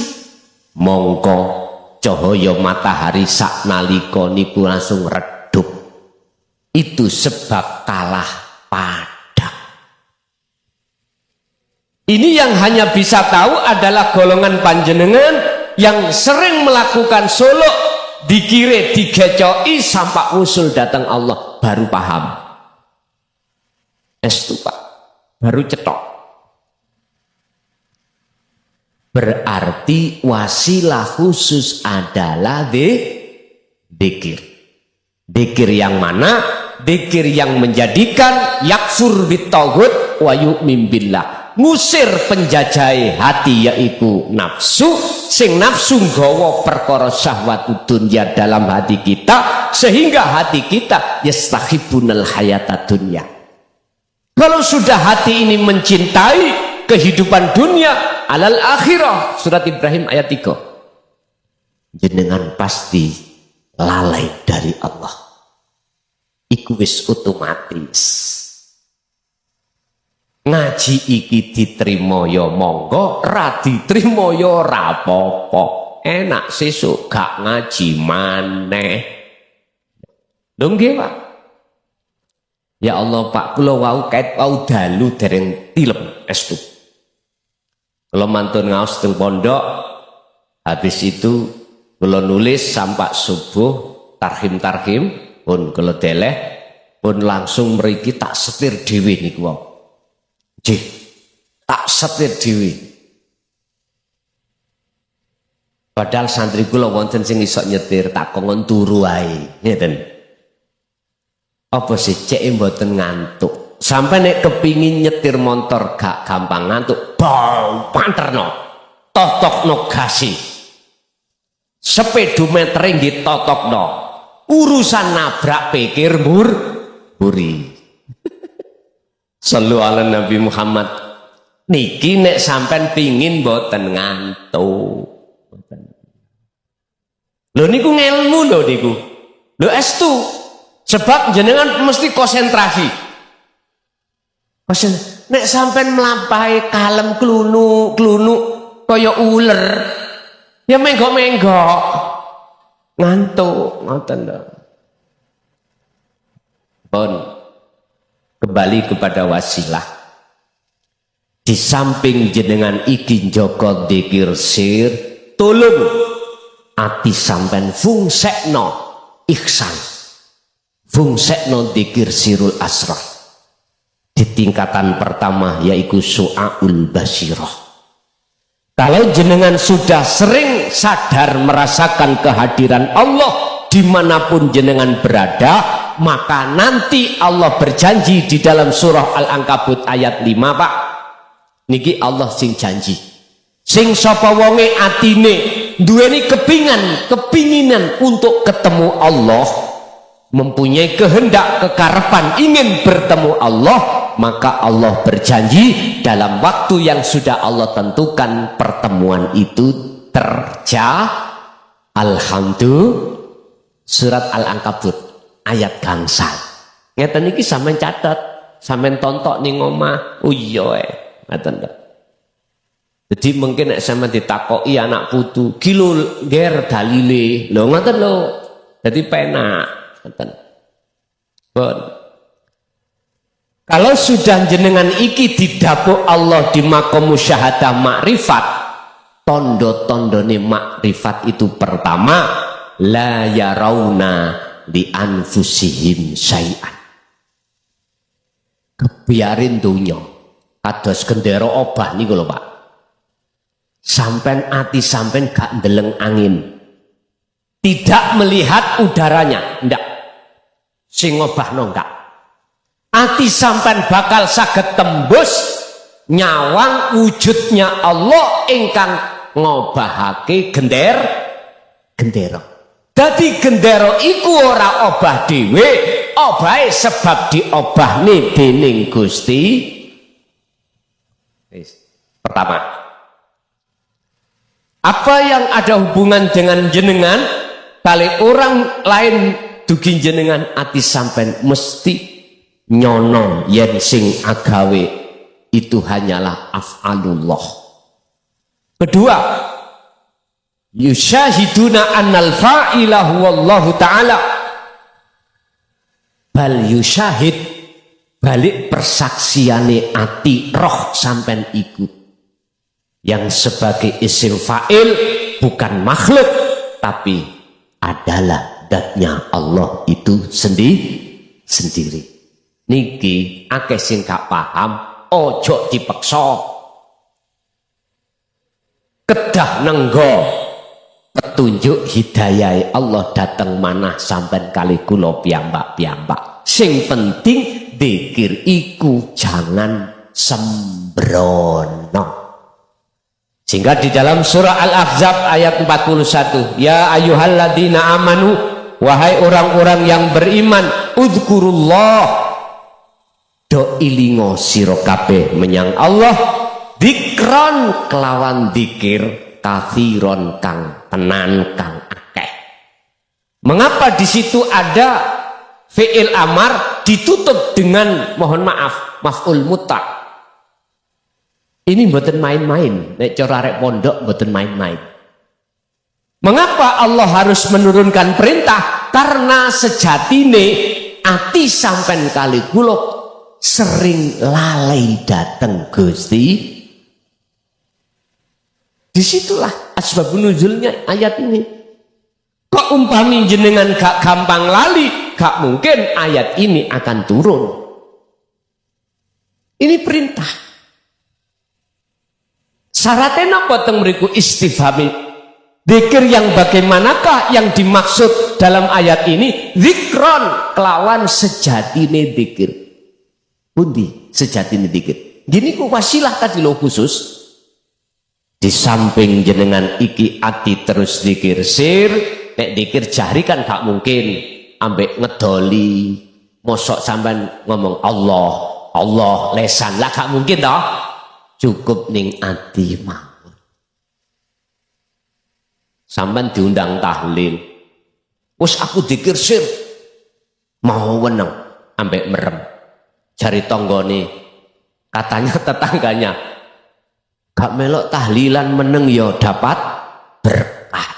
mongko cahaya matahari saknalika niku langsung redup. Itu sebab kalah padang. Ini yang hanya bisa tahu adalah golongan panjenengan yang sering melakukan suluk, dikire, digecoki sampai usul datang Allah, baru paham. Estu Pak, baru cetok. Berarti wasilah khusus adalah dzikir. Dzikir yang mana? Dzikir yang menjadikan yakfur bitaghut wa yu'min billah, ngusir penjajai hati yaiku nafsu, sing nafsu nggawa perkara syahwat dunya dalam hati kita sehingga hati kita yastakhibunal hayata dunya. Kalau sudah hati ini mencintai kehidupan dunia alal akhirah, surat Ibrahim ayat 3, jenengan pasti lalai dari Allah. Iku wis otomatis. Ngaji iki diterima ya monggo, ra diterima ya ora apa-apa. Enak sesuk gak ngaji maneh. Lho nggih, Pak. Ya Allah, Pak, kula wau kait wau dalu dereng tilem estu. Kula mantun ngaos teng pondok, habis itu kula nulis sampai subuh tarhim pun kula deleh pun langsung mriki tak setir dhewe niku wau. Nggih, tak setir dhewe. Padahal santri kula wonten sing iso nyetir, tak kongon turu ae, ngeten. Apa sih cek mboten ngantuk. Sampai nek kepingin nyetir motor gak gampang ngantuk, bau panterno. Totokno gasi. Speedometer nggih totokno. Urusan nabrak pikir buri. Sallu ala Nabi Muhammad. Niki nek sampean pingin mboten ngantuk. Lho niku ngelmu lho niku. Lho estu. Sebab jenengan mesti konsentrasi. Nek sampean melampahi kalem klunu kaya uler, ya menggok-menggok. Ngantuk ngoten lho. Pun kembali kepada wasilah. Di samping jenengan iki njaga dzikir sir, tolong ati sampean fungsekno ihsan. Fungsekno dzikir sirul asrar. Di tingkatan pertama yaitu su'aul basyirah. Kalau jenengan sudah sering sadar merasakan kehadiran Allah dimanapun jenengan berada, maka nanti Allah berjanji di dalam surah Al-Ankabut ayat 5, Pak. Niki Allah sing janji. Sing sapa wonge atine duweni kepinginan untuk ketemu Allah, mempunyai kehendak, kekarepan ingin bertemu Allah, maka Allah berjanji dalam waktu yang sudah Allah tentukan pertemuan itu Alhamdulillah. Surat Al-Ankabut ayat gangsal. Ngeten iki sampean catet, sampean tontok ning omah. Oh iya ngeten to. Jadi mungkin nek sampean ditakoki anak putu, "Ki lho nger dalile." Lho ngoten lho. Jadi penak ngoten. Bon. Kalau sudah jenengan iki didapuk Allah di makom musyahadah makrifat, tondo-tondone makrifat itu pertama, la yarawna li anfusihim syai'an. Kebiarin dunya kados gendera obah niku lho Pak. Sampen ati sampen gak ndeleng angin. Tidak melihat udaranya, ndak. Sing ngobahno enggak. Ati sampean bakal saged tembus nyawang wujudnya Allah ingkang ngobahake gendera. Dadi gendera iku ora obah dhewe, obahe sebab diobahne dening Gusti. Pertama, apa yang ada hubungan dengan jenengan kali orang lain dugi jenengan ati sampean mesti nyono yen sing agawe itu hanyalah af'alullah. Kedua, yusyahiduna annal fa'ilahu wallahu ta'ala, bal yusyahid balik persaksiane ati roh sampean ikut yang sebagai isim fa'il bukan makhluk tapi adalah datnya Allah itu sendiri. Niki akeh sing gak paham, ojo dipeksa. Kedah nenggo petunjuk hidayah Allah datang manah sampean kali kula piyambak-piyambak. Sing penting dzikir iku jangan sembrono. Sehingga di dalam surah Al-Ahzab ayat 41, ya ayyuhalladzina amanu, wahai orang-orang yang beriman, udhkurullah, do ilingo sira kabeh menyang Allah, dzikron kelawan dzikir, kathiron kang tenan kang akeh. Mengapa di situ ada fi'il amar ditutup dengan mohon maaf maf'ul mutlaq? Ini mboten main-main, nek cara arek pondok mboten main-main. Mengapa Allah harus menurunkan perintah? Karena sejatine ati sampean kali kula sering lalai dateng Gusti. Disitulah asbabun nuzulnya ayat ini. Kok umpami jenengan gak gampang lali, gak mungkin ayat ini akan turun. Ini perintah. Syaratnya napa teng mriku istifhami? Dzikir yang bagaimanakah yang dimaksud dalam ayat ini? Zikron kelawan sejatine dzikir. Pundi sejatine dzikir? Gini ku wasilah tadi lo khusus. Di samping jenengan iki ati terus dzikir sir, nek dzikir jahri kan gak mungkin ambek ngedoli. Mosok sampean ngomong Allah, Allah lesan lah gak mungkin toh. Cukup ning ati mawon. Sampean diundang tahlil. Wes aku dzikir sir. Mau weneng ambek merem. Jari tanggane katanya tetangganya, gak melok tahlilan meneng ya dapat berkah.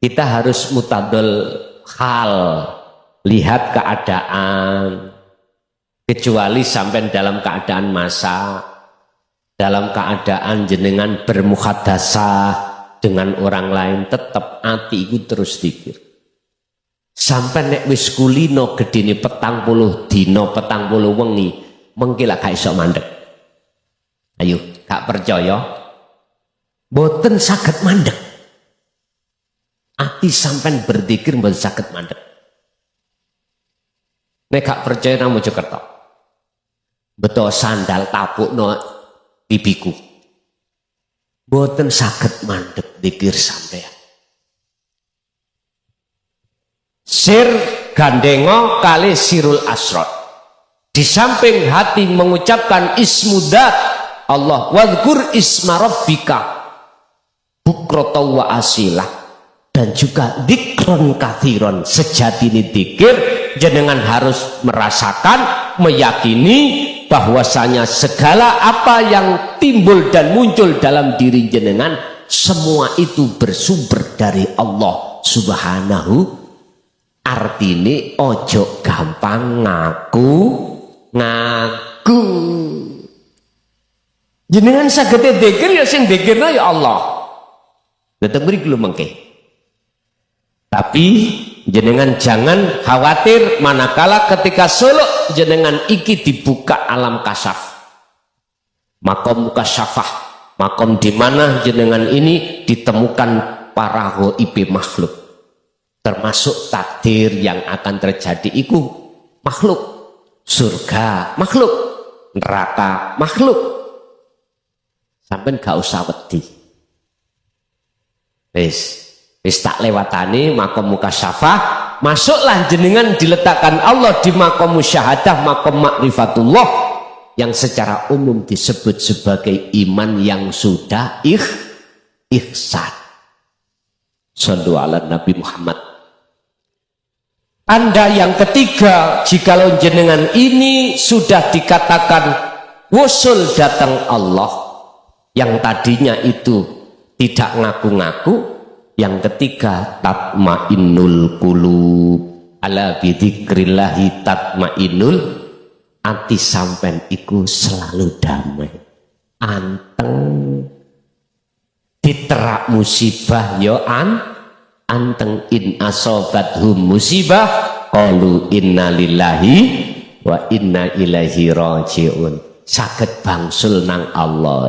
Kita harus mutadol hal, lihat keadaan. Kecuali sampai dalam keadaan masak, dalam keadaan jenengan bermuhadasah dengan orang lain, tetap ati itu terus dzikir. Sampai nek wis kulino gedene 40 dina 40 wengi mengkila gak iso mandek. Ayo, gak percaya? Boten saged mandek. Ati sampai berzikir boten saged mandek. Nek gak percaya nang Mojokerto. Betul sandal tapukno pipiku. Boten saged mandek dzikir sampean. Sir gandengo kali sirul asrot. Di samping hati mengucapkan ismudat Allah, wadhkur isma rabbika bukrata wa asilah, dan juga dzikron kathiron. Sejatine dzikir jenengan harus merasakan, meyakini bahwasanya segala apa yang timbul dan muncul dalam diri jenengan semua itu bersumber dari Allah Subhanahu. Artine ojo gampang ngaku. Jenengan saged dzikir ya sing dzikirna ya Allah. Dateng mriki lho mengke. Tapi jenengan jangan khawatir manakala ketika suluk jenengan iki dibuka alam kasaf, makom mukasyafah, makom di mana jenengan ini ditemukan para ghaib makhluk, termasuk takdir yang akan terjadi itu makhluk, surga makhluk, neraka makhluk. Sampai gak usah wedi. Wis tak lewatani makom mukasyafah, masuklah jenengan diletakkan Allah di makom musyahadah, makom makrifatullah yang secara umum disebut sebagai iman yang sudah ihsan. Shallu ala Nabi Muhammad. Anda yang ketiga, jikalau jenengan ini sudah dikatakan wusul datang Allah, yang tadinya itu tidak ngaku-ngaku. Yang ketiga, tatmainnul qulub, ala bidzikrillahi tatmainnul, ati sampen iku selalu damai, anteng. Diterak musibah yo anteng. In asobathum musibah qalu inna lillahi wa inna ilaihi rajiun. Saged bangsul nang Allah.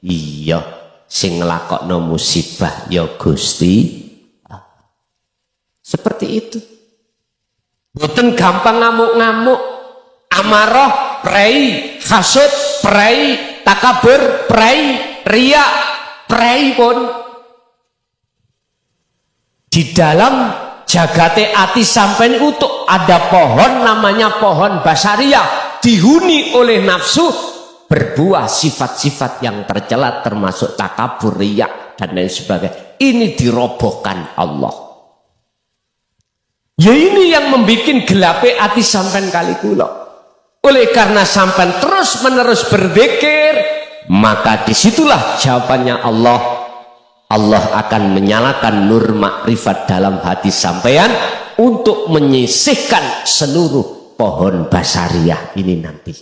Iya, sing nglakokno musibah ya Gusti. Seperti itu. Boten gampang ngamuk-ngamuk. amarah prei, hasud prei, takabur prei, riya prei pun. Di dalam jagate ati sampean utuk ada pohon namanya pohon basariyah, dihuni oleh nafsu, berbuah sifat-sifat yang tercela termasuk takabur, riya dan lain sebagainya. Ini dirobohkan Allah. Ya ini yang membuat gelape ati sampean kali kula. Oleh karena sampean terus menerus berzikir, maka disitulah jawabannya Allah. Allah akan menyalakan nur makrifat dalam hati sampean untuk menyisihkan seluruh pohon basariyah ini nanti.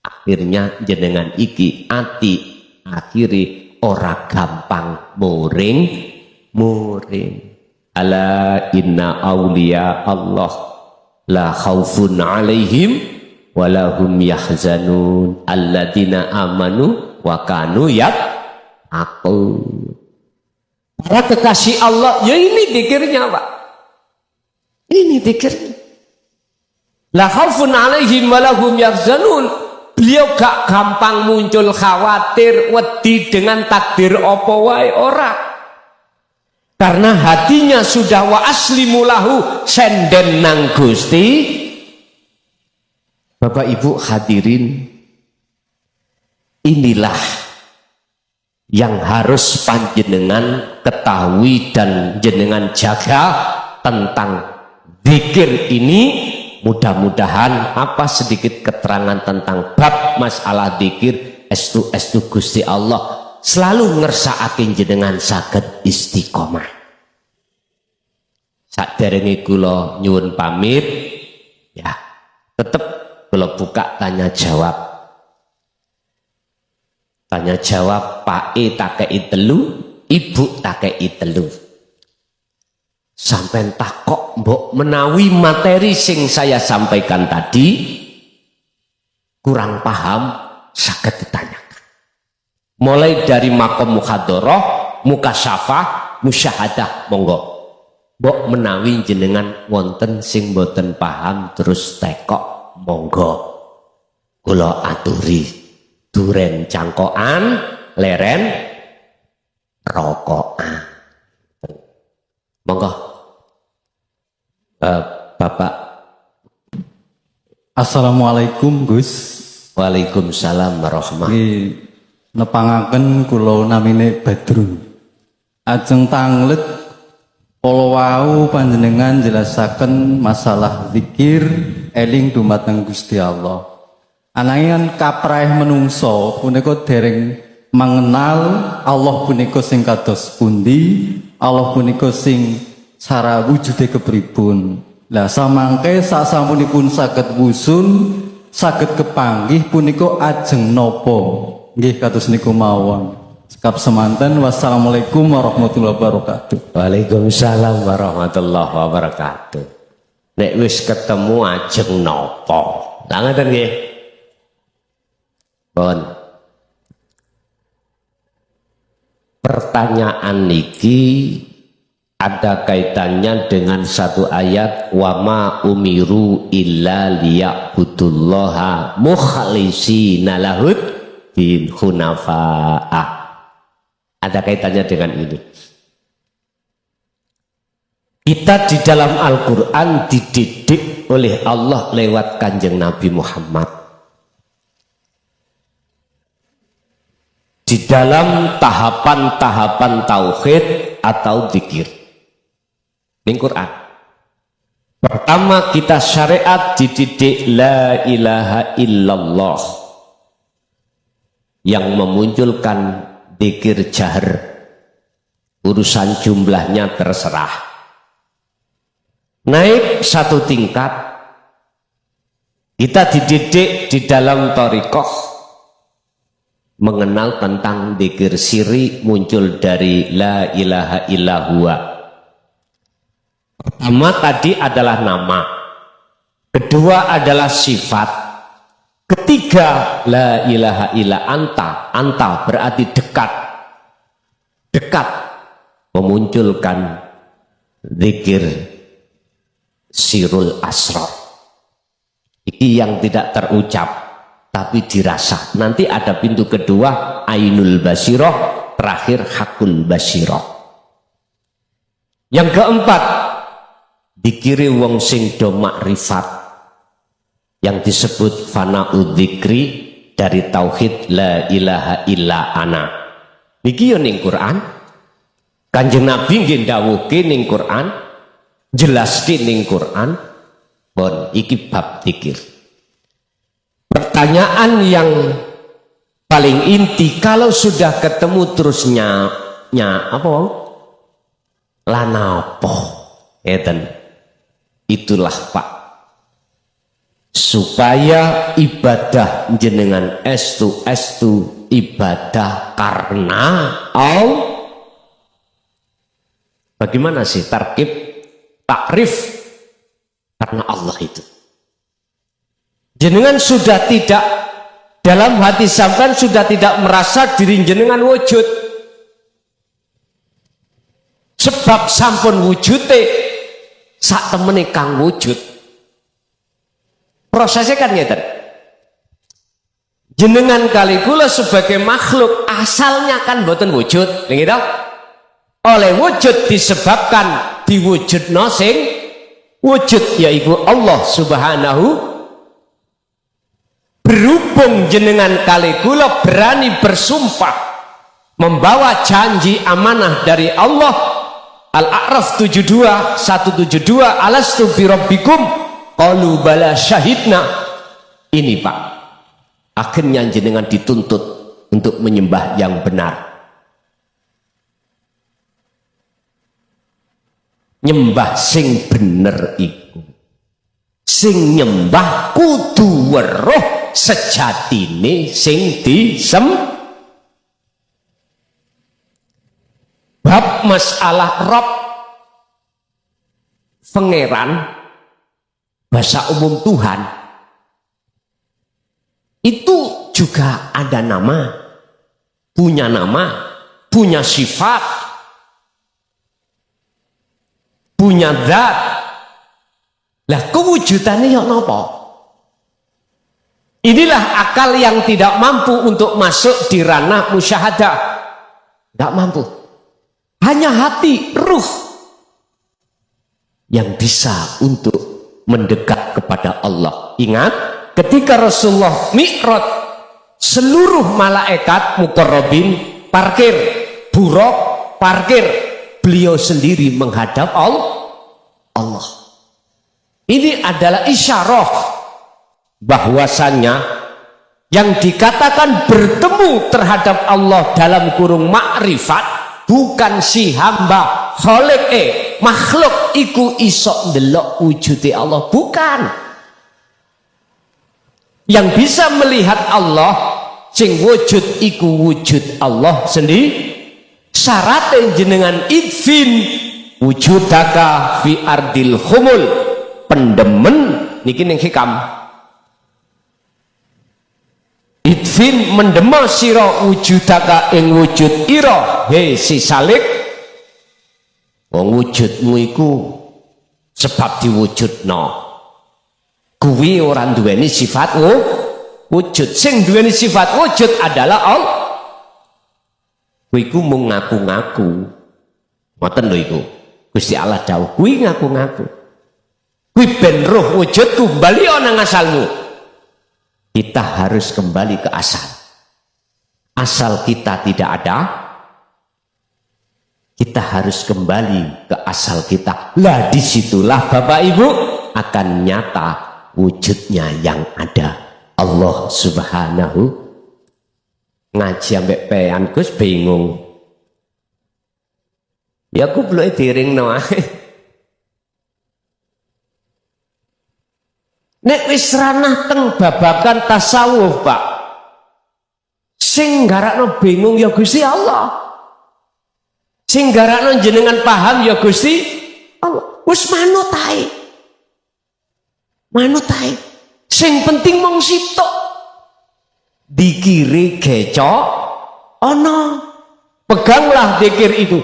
Akhirnya jenengan iki ati akhiri ora gampang muring. Ala inna awliya Allah la khaufun alaihim walahum yahzanun alladzina amanu wa kanu yattaqun. Para kekasih Allah, ya ini dikirnya Pak. Ini dikirnya. La khaufun alaihim walahum yahzanun. Beliau gak gampang muncul khawatir, wedi dengan takdir apa wae ora. Karena hatinya sudah wa aslimu lahu senden nang Gusti. Bapak Ibu hadirin, inilah yang harus panjenengan ketahui dan jenengan jaga tentang zikir ini. Mudah-mudahan apa sedikit keterangan tentang bab masalah zikir estu Gusti Allah selalu ngersakaken jenengan saged istiqomah. Saderenge kula nyuwun pamit ya, tetep kula buka tanya jawab. Tanya jawab, Pak E takei telu, Ibu takei telu. Sampai takok mbok menawi materi sing saya sampaikan tadi kurang paham, saged ditanyakan. Mulai dari makom muhadharah, mukasyafah, musyahadah, monggo. Mbok menawi jenengan wonten sing boten paham terus tekok, monggo. Kula aturi duren cangkokan, leren rokokan. Monggo. Bapak. Assalamualaikum Gus. Waalaikumsalam warahmatullahi. Nepangaken kula namine Badrun. Ajeng tanglet kala wau panjenengan jelasaken masalah zikir eling dumateng Gusti Allah. Ananging kaprahih menungso punika dereng mengenal Allah punika sing kados pundi, Allah punika sing cara wujude kepripun. Lah samangke sasampunipun saged wusun, saged kepanggih punika ajeng napa? Nggih kados niku mawon. Sekap semanten. Wassalamualaikum warahmatullahi wabarakatuh. Waalaikumsalam warahmatullahi wabarakatuh. Nek wis ketemu ajeng napa? Lah ngoten nggih. Pun. Pertanyaan niki ada kaitannya dengan satu ayat wa ma umiru illa liya'budullaha mukhlishina lahud din hunafa'a. Ada kaitannya dengan ini. Kita di dalam Al-Quran dididik oleh Allah lewat Kanjeng Nabi Muhammad. Di dalam tahapan-tahapan tauhid atau zikir. Ini Quran. Pertama kita syariat dididik la ilaha illallah yang memunculkan zikir jahar. Urusan jumlahnya terserah. Naik satu tingkat kita dididik di dalam thariqah mengenal tentang zikir siri muncul dari la ilaha illallah. Pertama tadi adalah nama, kedua adalah sifat, ketiga la ilaha illa anta. Anta berarti dekat, dekat memunculkan zikir sirul asrar. Iki yang tidak terucap tapi dirasa. Nanti ada pintu kedua, ainul basiroh, terakhir hakul basiroh. Yang keempat, dikiri wong sing do makrifat, yang disebut fana'ud dzikri, dari tauhid la ilaha illa ana. Niki yo ning Quran. Kanjeng Nabi nggih dawuhke ning Quran, jelaske ning Quran. Pun iki bab dzikir. Pertanyaan yang paling inti, kalau sudah ketemu terusnya apa? Lana apa? Itulah Pak, supaya ibadah jenengan estu ibadah karena Allah. Bagaimana sih takrif karena Allah itu? Jenengan sudah tidak, dalam hati sampean sudah tidak merasa diri jenengan wujud, sebab sampun wujute sak temene kang wujud. Prosesnya kan ngeten. Jenengan kali kula sebagai makhluk asalnya kan boten wujud, gitu. Oleh wujud disebabkan diwujudno sing wujud, yaitu Allah Subhanahu. Berhubung jenengan kali kula berani bersumpah membawa janji amanah dari Allah, Al-A'raf 172 alastu birabbikum qalu bala syahidna. Ini Pak, akhirnya jenengan dituntut untuk menyembah yang benar. Nyembah sing bener iku, sing nyembah kudu weruh sejatine sing bab masalah Rob pangeran, bahasa umum Tuhan itu juga ada nama, punya sifat, punya zat. Lah kewujudannya ya napa? Inilah akal yang tidak mampu untuk masuk di ranah musyahadah. Tidak mampu. Hanya hati, ruh yang bisa untuk mendekat kepada Allah. Ingat, ketika Rasulullah Mi'raj, seluruh malaikat muqarrabin parkir, buruk parkir, beliau sendiri menghadap Allah. Ini adalah isyarah bahwasannya yang dikatakan bertemu terhadap Allah dalam kurung makrifat bukan si hamba khalik makhluk iku iso ndelok wujude Allah, bukan. Yang bisa melihat Allah sing wujud iku wujud Allah sendiri. Syaratnya jenengan idfin wujudaka fi ardil humul, pendemen niki ning hikam. Idfin mendema sira wujudaka ing wujud ira, he si salik. Wong wujudmu iku sebab diwujudno. Kuwi ora duweni sifat wujud. Sing duweni sifat wujud adalah Allah. Kuwi ku mung ngaku-ngaku. Ngoten lho iku. Gusti Allah dawuh, kuwi ngaku-ngaku. Kuwi ben roh wujudku bali ana ngasalmu. Kita harus kembali ke asal. Asal kita tidak ada, kita harus kembali ke asal kita. Lah disitulah Bapak Ibu akan nyata wujudnya yang ada, Allah Subhanahu. Ngaji ambek pean Gus bingung. Ya aku belum diringno ae. Nek wis ranah teng babakan tasawuf Pak, sing garakno bingung ya Gusti Allah, sing garakno jenengan paham ya Gusti Allah. Wis manut ae, sing penting mong sitok dikiri gecok ana, peganglah dikir itu.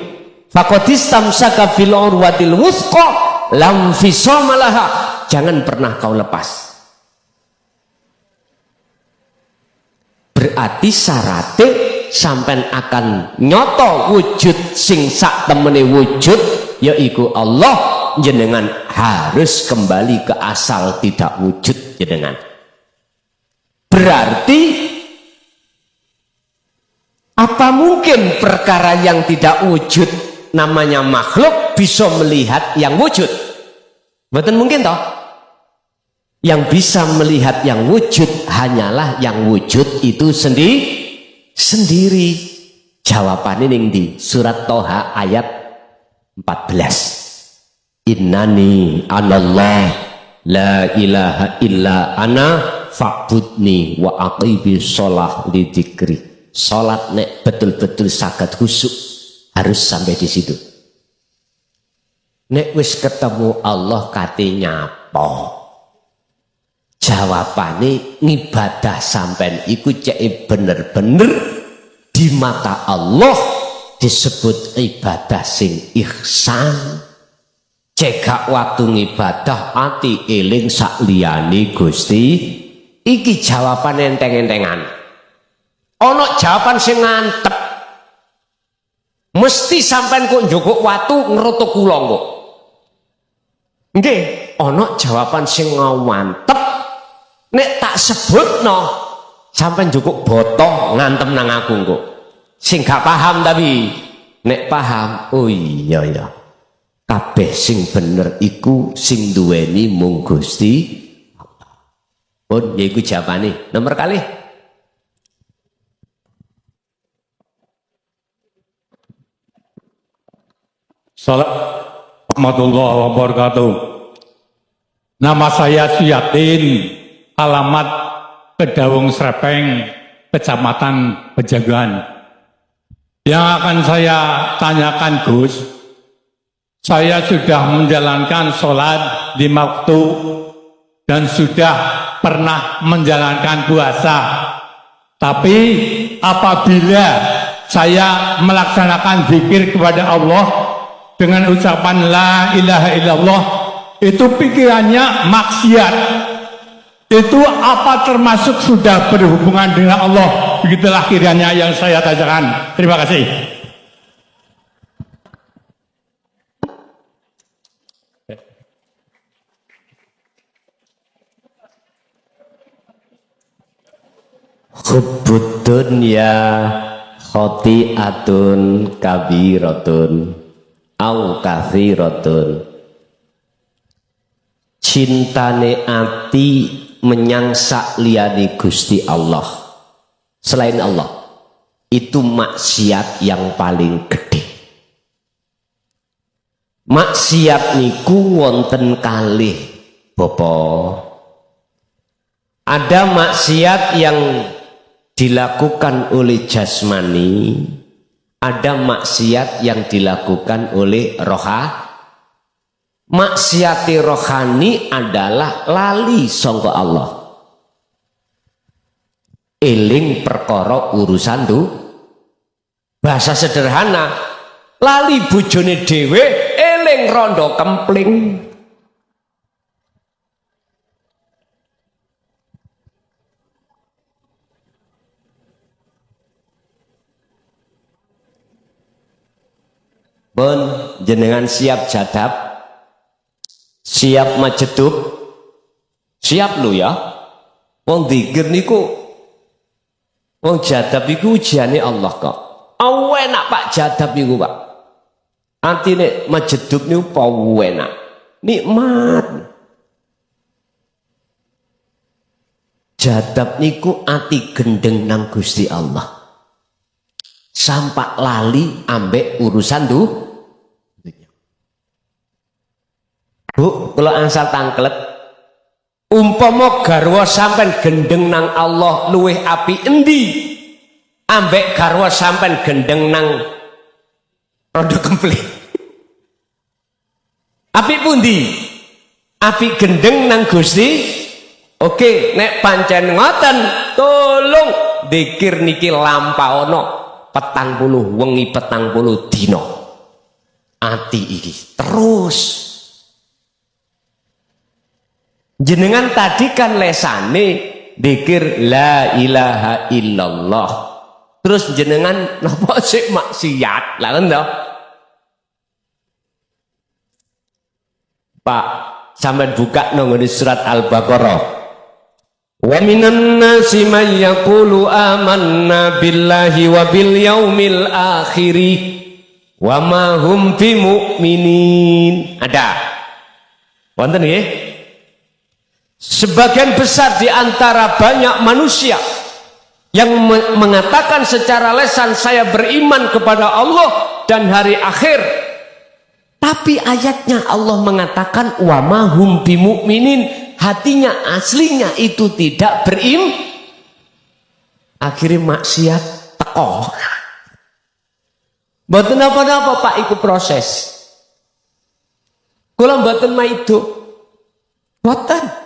Faqadistamsaka bil urwatil wuthqa lam fisama laha. Jangan pernah kau lepas. berarti syaratnya sampean akan nyoto wujud sing sak temene wujud yaiku Allah, jenengan harus kembali ke asal tidak wujud jenengan. Berarti apa mungkin perkara yang tidak wujud namanya makhluk bisa melihat yang wujud? Betul mungkin toh? Yang bisa melihat yang wujud hanyalah yang wujud itu sendiri. Jawabannya ning di surat Toha ayat 14. Innani anallah la ilaha illa ana fa'budni wa aqimi sholah li dzikri. Salat nek betul-betul saged khusyuk harus sampai di situ. Nek wis ketemu Allah kate nyapa. Jawabane ngibadah sampean iku cek bener-bener di mata Allah disebut ibadah sing ihsan. Cekak waktu ngibadah ati eling sak liyane Gusti. Iki jawaban enteng-entengan. Ono jawaban sing ngantep. Mesti sampean kok njogok watu ngerotok kula kok. Nggih, ono jawaban sing ngawantep. Nek tak sebutno sampean njogok botoh ngantem nang aku kok. Sing gak paham tapi nek paham, oh iya ya. Kabeh sing bener iku sing duweni mung Gusti Allah. Pun yaiku jawabane. Nomor kali. Assalamualaikum warahmatullahi wabarakatuh. Nama saya Suyatin, alamat Kedawung Srepeng, Kecamatan Pejagan. Yang akan saya tanyakan Gus, saya sudah menjalankan sholat 5 waktu dan sudah pernah menjalankan puasa. Tapi apabila saya melaksanakan zikir kepada Allah dengan ucapan la ilaha illallah, itu pikirannya maksiat. Itu apa termasuk sudah berhubungan dengan Allah? Begitulah kiranya yang saya tanyakan. Terima kasih. Hubbud dunya khoti'atun kabiratun au kathiratun. Cintane ati menyangsa liyane Gusti Allah selain Allah itu maksiat yang paling gede. Maksiat niku wonten kalih Bapak. Ada maksiat yang dilakukan oleh jasmani, ada maksiat yang dilakukan oleh maksiati rohani adalah lali sangka Allah, eling perkara urusan bahasa sederhana lali bojone dhewe eling rondo kempling. Pun jenengan siap jadab, siap majedub, siap lu ya. Wong dzikir niku, wong jadab iku ujiane Allah kok. Enak Pak jadab niku Pak. Antine majedub niku enak, nikmat. Jadab niku ati gendeng nang Gusti Allah. Sampak lali ambek urusan Bu, kalau angsal tangklet, umpama garwa sampean gendeng nang Allah luweh api endi? Ambek garwa sampean gendeng nang rondo kempling. Api pundi? Api gendeng nang Gusti. Oke, nek pancen ngoten, tolong dzikir niki lampaono 40 wengi 40 dina. Ati iki terus. Jenengan tadi kan lesane Dikir la ilaha illallah. Terus jenengan napa sik maksiat? Lah ngono. Pak, sampean buka nang surat Al-Baqarah. Wa minan nasi may yaqulu amanna billahi wa bil yaumil akhir wa ma hum bimu'minin. Ada. Wonten nggih? Sebagian besar di antara banyak manusia yang mengatakan secara lisan saya beriman kepada Allah dan hari akhir, tapi ayatnya Allah mengatakan wa ma hum bimu'minin, hatinya aslinya itu tidak akhirnya maksiat teko. Mboten apa-apa Pak, iku proses. Kula mboten maido. Mboten.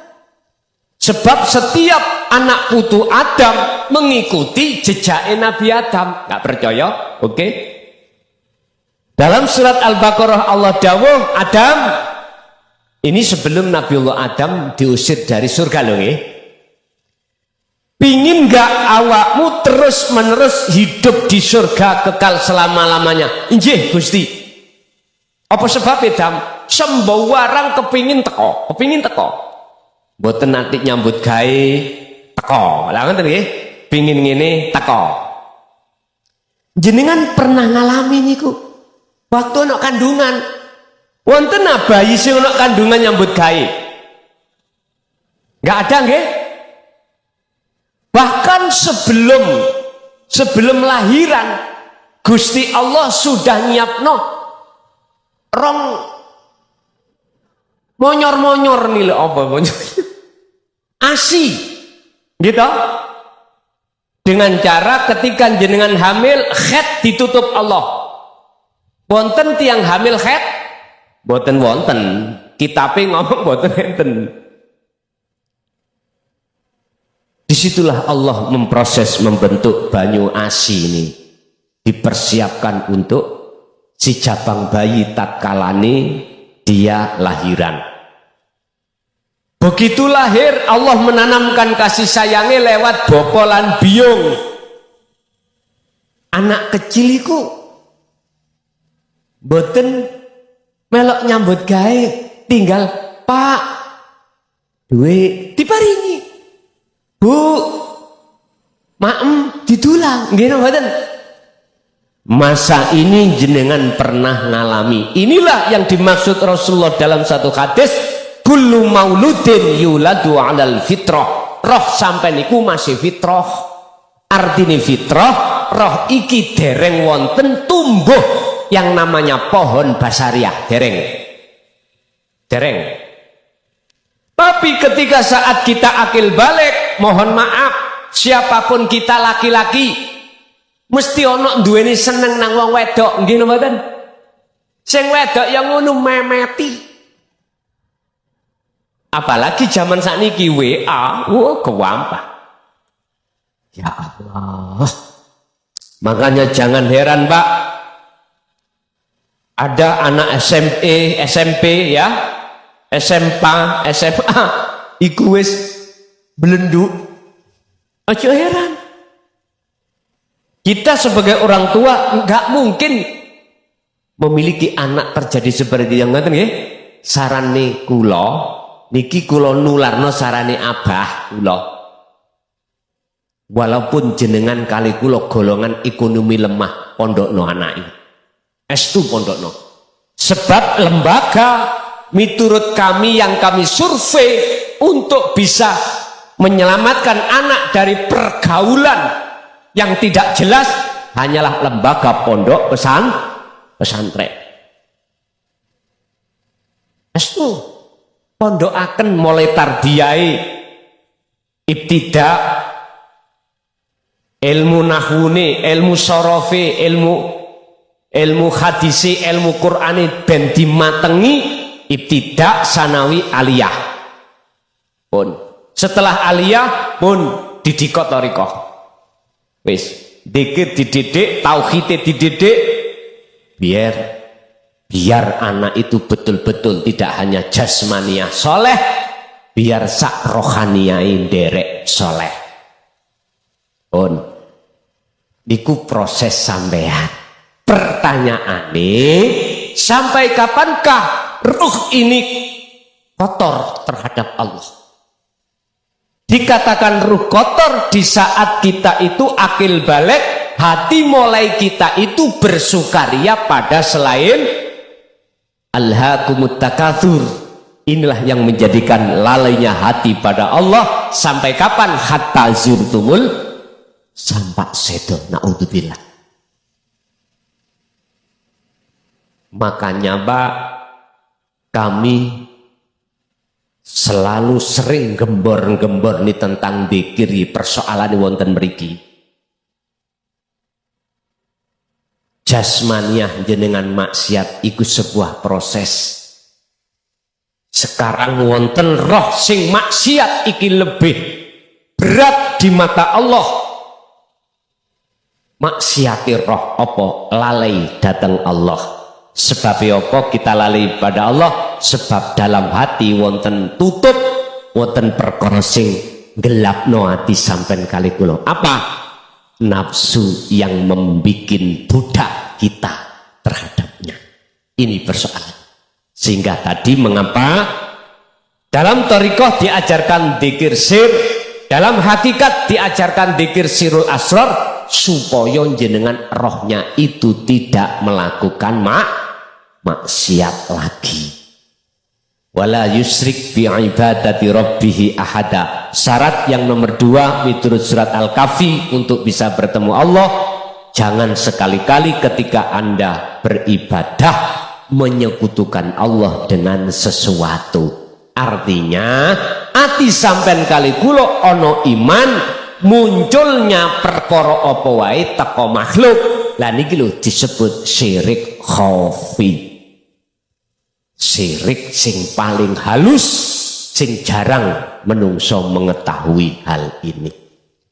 Sebab setiap anak putu Adam mengikuti jejak Nabi Adam. Nggak percaya? Oke. Dalam surat Al-Baqarah Allah dawuh, Adam, ini sebelum Nabiullah Adam diusir dari surga loh nggih. Pingin nggak awakmu terus menerus hidup di surga kekal selama-lamanya? Injih Gusti. Apa sebab Adam? Sembarang kepingin teko. Mboten nanti nyambut gawe teko. Lah ngoten nggih, pingin ngene teko. Jenengan pernah ngalami niku? Waktu ana kandungan, wonten bayi sing ana kandungan nyambut gawe? Enggak ada nggih? Bahkan sebelum lahiran Gusti Allah sudah nyiapno rong monyor-monyor nih lho, apa monyor? ASI gitu, dengan cara ketika jenengan hamil khed ditutup Allah. Wonten tiang hamil khed? Boten wonten, kitabe ngomong boten enten. Disitulah Allah memproses, membentuk banyu ASI ini, dipersiapkan untuk si jabang bayi tatkalane dia lahiran. Begitu lahir Allah menanamkan kasih sayangnya lewat bopolan biung. Anak kecil iku boten melok nyambut gawe, tinggal Pak duwe diparingi, Bu maem didulang, nggih mboten. Masa ini jenengan pernah ngalami. Inilah yang dimaksud Rasulullah dalam satu hadis, kullu mauludin yuladu alal fitrah. Roh sampai niku masih fitrah. Artine fitrah, roh iki dereng wonten tumbuh yang namanya pohon basariah, dereng. Tapi ketika saat kita akil balik, mohon maaf, siapapun kita laki-laki mesti ono duweni seneng nang wong wedok, nggih mboten? Sing wedok yang ngono memeti. Apalagi zaman sakniki WA, kewampah. Ya Allah. Makanya jangan heran, Pak. Ada anak SMP ya, SMA iku wis belenduk. Aja heran. Kita sebagai orang tua nggak mungkin memiliki anak terjadi seperti yang ngaten nggih. Sarane kula niki kula nularno sarane abah kula. Walaupun jenengan kali kula golongan ekonomi lemah, pondokno anake. Estu pondokno. Sebab lembaga miturut kami yang kami survei untuk bisa menyelamatkan anak dari pergaulan yang tidak jelas hanyalah lembaga pondok pesantren. Estu pondok akan mulai tarbiyai ibtida, ilmu nahune, ilmu sorofe, ilmu hadisi, ilmu Qur'ani ben dimatengi ibtida, sanawi, aliyah. Pun setelah aliyah pun didikot thariqah. Wis, dikir dididik, tauhid dididik, biar anak itu betul-betul tidak hanya jasmaniah soleh, biar sak rohaniyai derek soleh. Pun niku proses sampean. Pertanyaane, sampai kapankah ruh ini kotor terhadap Allah? Dikatakan ruh kotor di saat kita itu akil balik, hati mulai kita itu bersukaria pada selain alhaakumut takatsur. Inilah yang menjadikan lalainya hati pada Allah. Sampai kapan? Hatta zurtumul, sampai sedo, naudzubillah. Makanya Pak, kami selalu sering gembor-gembor nih tentang dzikir, persoalan wonten mriki. Jasmaniah jenengan maksiat iku sebuah proses. Sekarang wonten roh sing maksiat iki lebih berat di mata Allah. Maksiati roh apa? Lalai datang Allah. Sebab apa kita lalai pada Allah? Sebab dalam hati wonten tutup, wonten perkara sing gelapno ati sampean kali kula. Apa? Nafsu yang membikin budak kita terhadapnya. Ini persoalan. Sehingga tadi mengapa dalam thariqah diajarkan dzikir sir, dalam hakikat diajarkan dzikir sirul asrar, supaya jenengan rohnya itu tidak melakukan maksiat lagi. Wala yusrik bi ibadati rabbih ahada. Syarat yang nomor 2 menurut surat Al-Kahfi untuk bisa bertemu Allah, jangan sekali-kali ketika Anda beribadah menyekutukan Allah dengan sesuatu. Artinya ati sampean kali kula ana iman, munculnya perkara apa wae teko makhluk. Lah niki lho disebut syirik khafi. Syirik sing paling halus, sing jarang menungso mengetahui hal ini.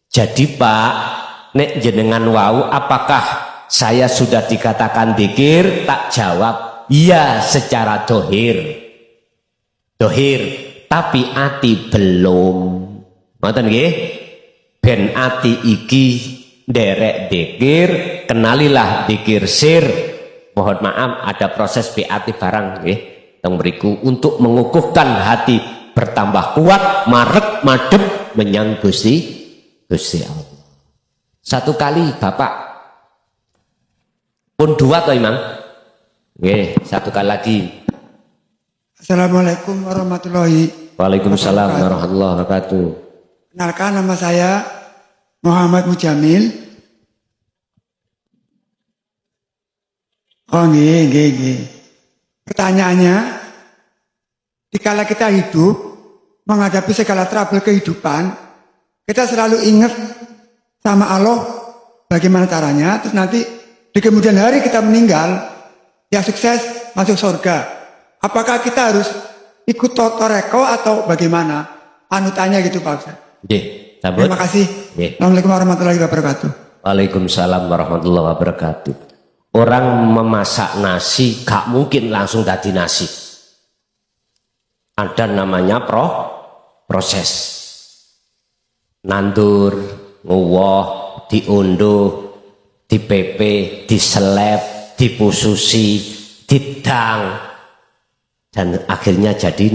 Jadi Pak, nek jenengan wau apakah saya sudah dikatakan dzikir? Tak jawab iya secara dohir, tapi ati belum. Ngoten nggih? Ben ati iki derek dzikir, kenalilah dzikir sir. Mohon maaf ada proses ati barang nggih teng mriku untuk mengukuhkan hati bertambah kuat, marek madhep menyang Gusti Allah. Satu kali Bapak pun 2 toh Imam. Oke, satu kali lagi. Assalamualaikum warahmatullahi Waalaikumsalam warahmatullahi wabarakatuh. Kenalkan, nama saya Muhammad Mujamil. Oh, nggih. Pertanyaannya, dikala kita hidup menghadapi segala trouble kehidupan, kita selalu ingat sama Allah bagaimana caranya, terus nanti di kemudian hari kita meninggal, ya sukses masuk surga. Apakah kita harus ikut toreko atau bagaimana? Panutannya gitu Pak Ustaz. Terima kasih. Assalamualaikum warahmatullahi wabarakatuh. Waalaikumsalam warahmatullahi wabarakatuh. Orang memasak nasi gak mungkin langsung tadi nasi. Ada namanya proses. Nandur, nguwoh, diunduh, dipepe, diselep, dipususi, didang, dan akhirnya jadi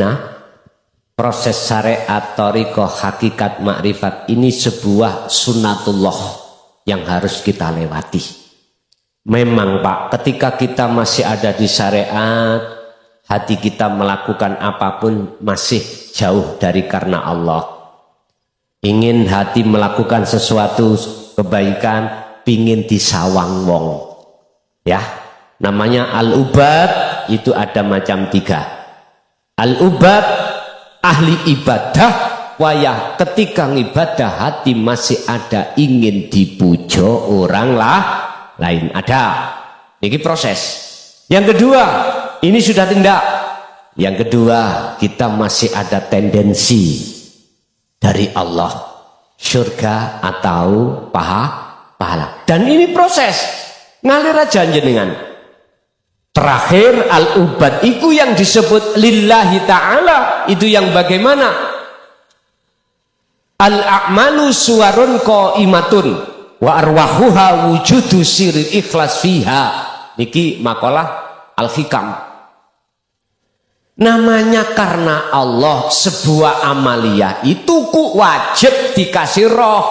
proses syariat, thariqah, hakikat, makrifat ini sebuah sunnatullah yang harus kita lewati. Memang Pak, ketika kita masih ada di syariat, hati kita melakukan apapun masih jauh dari karena Allah. Ingin hati melakukan sesuatu kebaikan, pingin disawang wong, ya. Namanya al-ubad, itu ada macam 3. Al-ubad, ahli ibadah, wayah ketika ibadah hati masih ada ingin dipujo orang lain, ada. Ini proses. Yang kedua, ini sudah tindak. Yang kedua, kita masih ada tendensi dari Allah, surga atau pahala. Dan ini proses ngalir aja jenengan. Terakhir al-ubad itu yang disebut lillahi ta'ala, itu yang bagaimana al-a'malu suwarun qaimatun wa arwahuha wujudu siril ikhlas fiha. Niki makalah Al-Hikam. Namanya karena Allah, sebuah amaliyah itu ku wajib dikasih roh.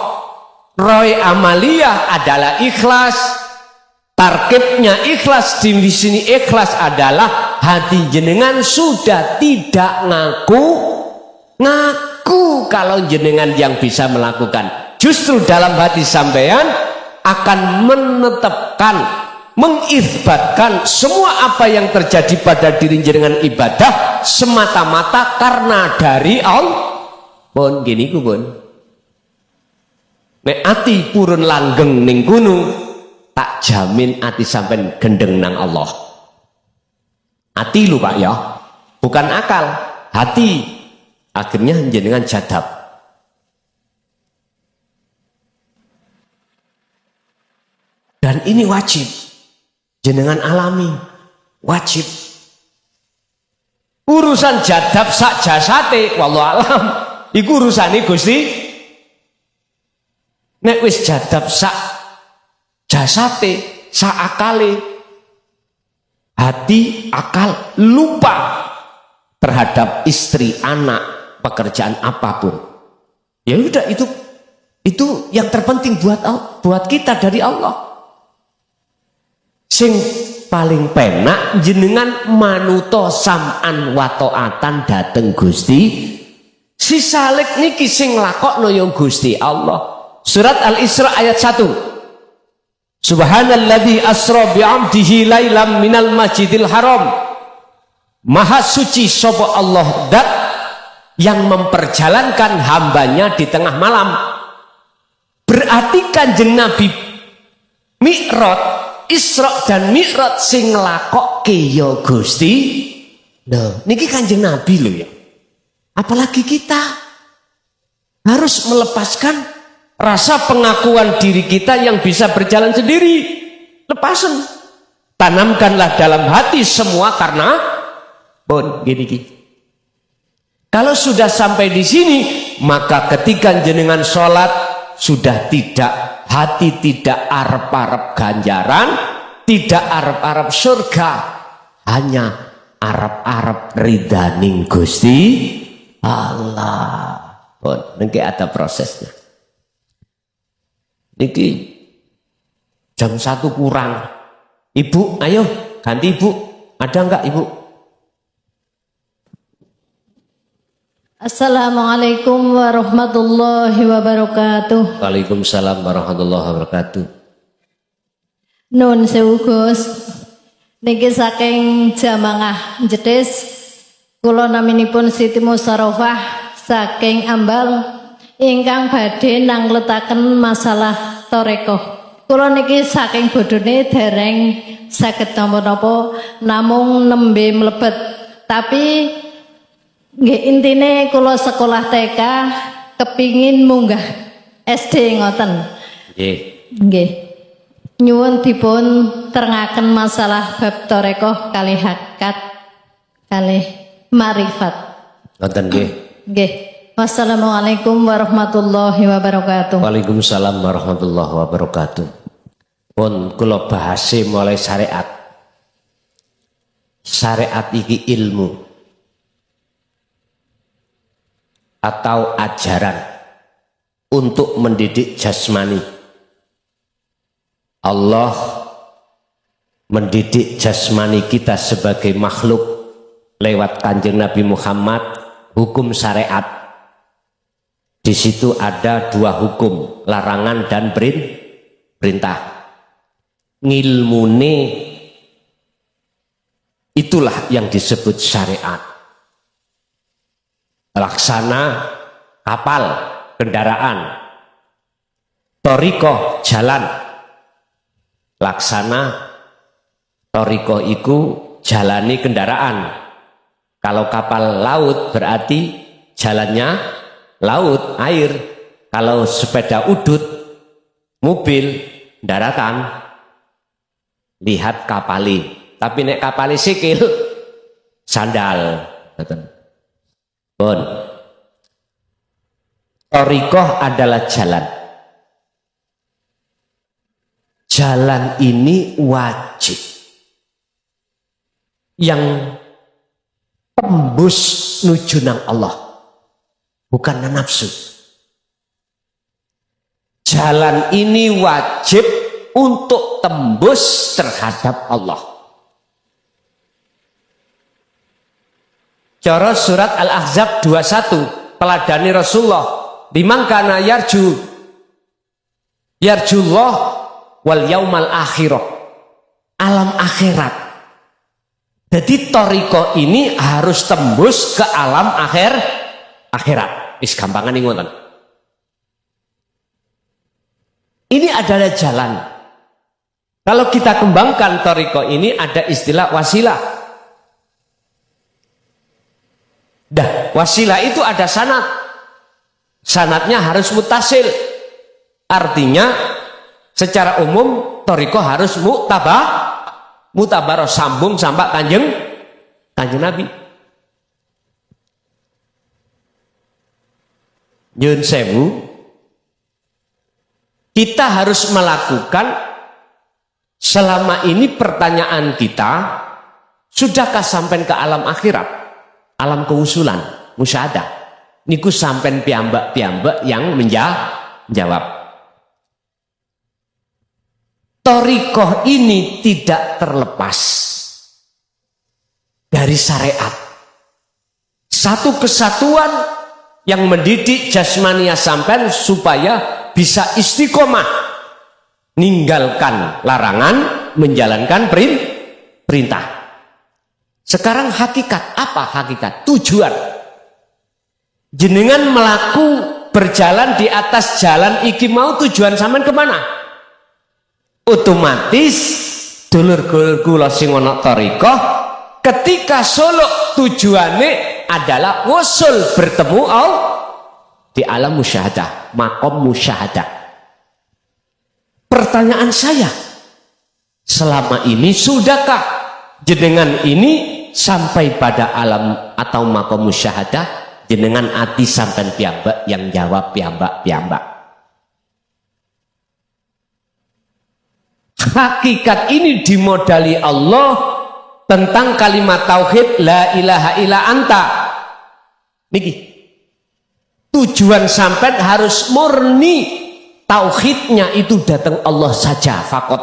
Roh amaliyah adalah ikhlas. Tarkibnya ikhlas, di sini ikhlas adalah hati jenengan sudah tidak ngaku kalau jenengan yang bisa melakukan. Justru dalam hati sampean akan menetapkan, mengisbatkan semua apa yang terjadi pada diri jenengan ibadah semata-mata karena dari Allah. Pun gini ku pun. Nek ati purun langgeng ning gunung, tak jamin ati sampean gendeng nang Allah. Hati lu Pak ya, bukan akal, hati. Akhirnya jenengan jadab. Dan ini wajib jenengan alami, wajib. Urusan jadab sak jasate wallahu alam iku urusane Gusti. Nek wis jadab sak jasate, sak akale, hati akal lupa terhadap istri, anak, pekerjaan apapun. Ya udah, itu yang terpenting buat kita dari Allah. Sing paling penak jenengan manuto sam'an wa ta'atan dateng Gusti. Si salik niki sing lakokno ya Gusti Allah. Surat Al-Isra ayat 1. Subhanalladzi asra bi'amdihi lailam minal masjidil haram. Maha suci sapa Allah dat yang memperjalankan hambanya di tengah malam. Berarti Kanjeng Nabi Mi'raj, Isra dan Mi'raj sing nglakokke ya Gusti. Nah, niki Kanjeng Nabi lho ya. Apalagi kita harus melepaskan rasa pengakuan diri kita yang bisa berjalan sendiri. Lepasan. Tanamkanlah dalam hati semua karena pun gini. Kalau sudah sampai di sini, maka ketika jenengan sholat sudah tidak, hati tidak arep-arep ganjaran, tidak arep-arep surga, hanya arep-arep ridhaning Gusti Allah. Pun niki ada prosesnya. Niki jam 1 kurang. Ibu, ayo ganti ibu. Ada enggak ibu? Assalamualaikum warahmatullahi wabarakatuh. Waalaikumsalam warahmatullahi wabarakatuh. Nun sewu Gus. Niki saking Jamangah Jetis. Kula naminipun Siti Musarofah saking Ambal ingkang badhe nangletaken masalah toreko. Kula niki saking bodhone dereng saged napa-napa namung nembe mlebet. Tapi nggih intine kula sekolah TK kepingin munggah SD ngoten. Nggih. Nggih. Nyuwun dipun terangaken masalah bab tarekah kalih hakikat kalih marifat. Ngoten nggih. Nggih. Wassalamualaikum warahmatullahi wabarakatuh. Waalaikumsalam warahmatullahi wabarakatuh. Pun kula bahasi mulai syariat. Syariat iki ilmu atau ajaran untuk mendidik jasmani. Allah mendidik jasmani kita sebagai makhluk lewat Kanjeng Nabi Muhammad, hukum syariat. Di situ ada 2 hukum, larangan dan perintah. Ngilmune itulah yang disebut syariat. Laksana kapal, kendaraan. Torikoh, jalan. Laksana torikoh iku jalani kendaraan. Kalau kapal laut berarti jalannya laut, air. Kalau sepeda udut, mobil, daratan, lihat kapali. Tapi nek kapali sikil, sandal. Pun. Thariqah adalah jalan. Jalan ini wajib. Yang tembus nuju nang Allah, bukan nafsu. Jalan ini wajib untuk tembus terhadap Allah. Cara surat Al-Ahzab 21 teladani Rasulullah, biman kana yarjullah wal yaumal akhirah, alam akhirat. Jadi thariqah ini harus tembus ke alam akhirat. Is gampangan nih ngoten. Ini adalah jalan. Kalau kita kembangkan thariqah ini ada istilah wasilah. Dah, wasilah itu ada sanad. Sanadnya harus mutasil. Artinya secara umum thariqah harus mutabaroh, sambung sampai kanjeng Nabi. Nyun sewu, kita harus melakukan selama ini pertanyaan kita, sudahkah sampai ke alam akhirat, alam keusulan, musyahadah. Niku sampai piyambak yang menjawab. Thariqah ini tidak terlepas dari syariat. Satu kesatuan yang mendidik jasmania sampean supaya bisa istiqomah, ninggalkan larangan, menjalankan perintah. Sekarang hakikat apa? Hakikat tujuan. Jenengan melaku berjalan di atas jalan iki mau tujuan sampean kemana? Otomatis dulur-dulur kula sing ana thariqah ketika suluk tujuannya adalah wusul bertemu Allah di alam musyahadah, makom musyahadah. Pertanyaan saya, selama ini sudahkah jenengan ini sampai pada alam atau makom musyahadah? Jenengan ati sampai piyambak yang jawab piyambak. Hakikat ini dimodali Allah tentang kalimat tauhid la ilaha illa anta. Niki tujuan sampai harus murni tauhidnya itu datang Allah saja fakot.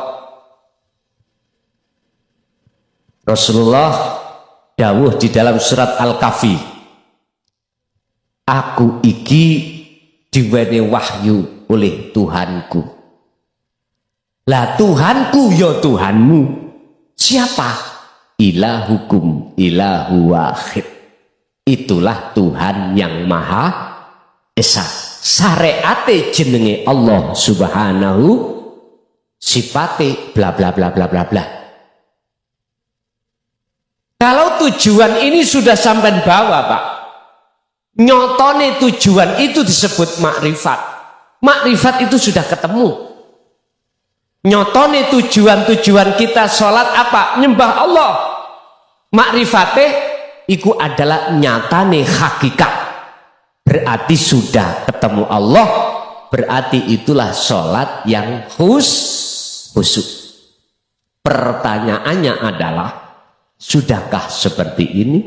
Rasulullah dawuh di dalam surat Al-Kahfi, aku iki diwenehi wahyu oleh Tuhanku. Lah Tuhanku ya Tuhanmu. Siapa? Ilahukum ilahu wahid. Itulah Tuhan yang Maha Esa. Syariate jenenge Allah Subhanahu, sifate bla bla bla bla bla bla. Kalau tujuan ini sudah sampai bawah, Pak, nyotone tujuan itu disebut makrifat. Makrifat itu sudah ketemu. Nyotone tujuan kita sholat apa? Nyembah Allah. Makrifate iku adalah nyatane hakikat. Berarti sudah ketemu Allah. Berarti itulah sholat yang khusyuk. Pertanyaannya adalah, sudahkah seperti ini?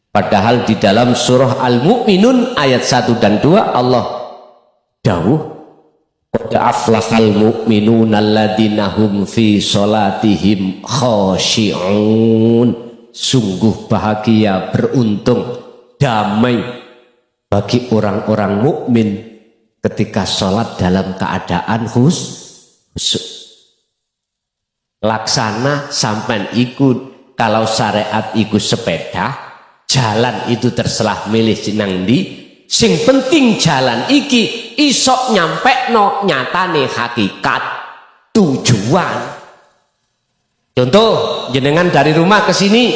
Padahal di dalam surah Al-Mu'minun ayat 1 dan 2 Allah dawuh, qad aflahal mu'minuna alladzina hum fi sholatihim khashi'un. Sungguh bahagia, beruntung, damai bagi orang-orang mukmin ketika sholat dalam keadaan khusyuk. Laksana sampai ikut, kalau syariat ikut sepeda, jalan itu terserah milih nang ndi. Sing penting jalan iki isok nyampe no nyatane hakikat tujuan. Contoh, jenengan dari rumah ke sini,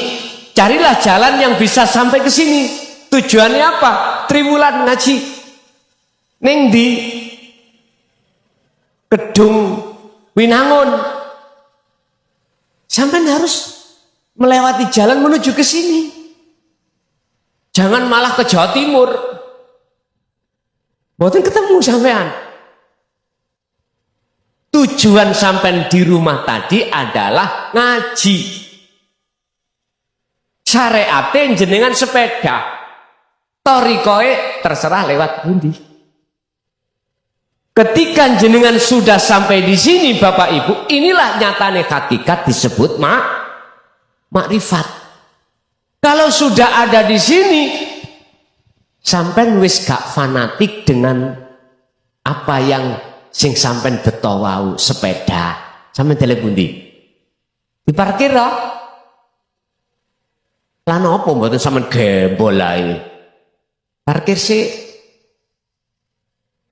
carilah jalan yang bisa sampai ke sini. Tujuannya apa? Triwulan ngaji. Ning di Kedung Winangun. Sampai harus melewati jalan menuju ke sini. Jangan malah ke Jawa Timur. Mboten ketemu sampean. Tujuan sampean di rumah tadi adalah ngaji. Syariate jenengan sepeda. Torikoe terserah lewat pundi. Ketika jenengan sudah sampai di sini Bapak Ibu, inilah nyatane hakikat disebut makrifat. Kalau sudah ada di sini, sampean wis gak fanatik dengan apa yang sing sampean beto wau sepeda. Sampean delek pundi? Diparkir ra? Lah napa mboten sampean gembol ae? Parkir sih.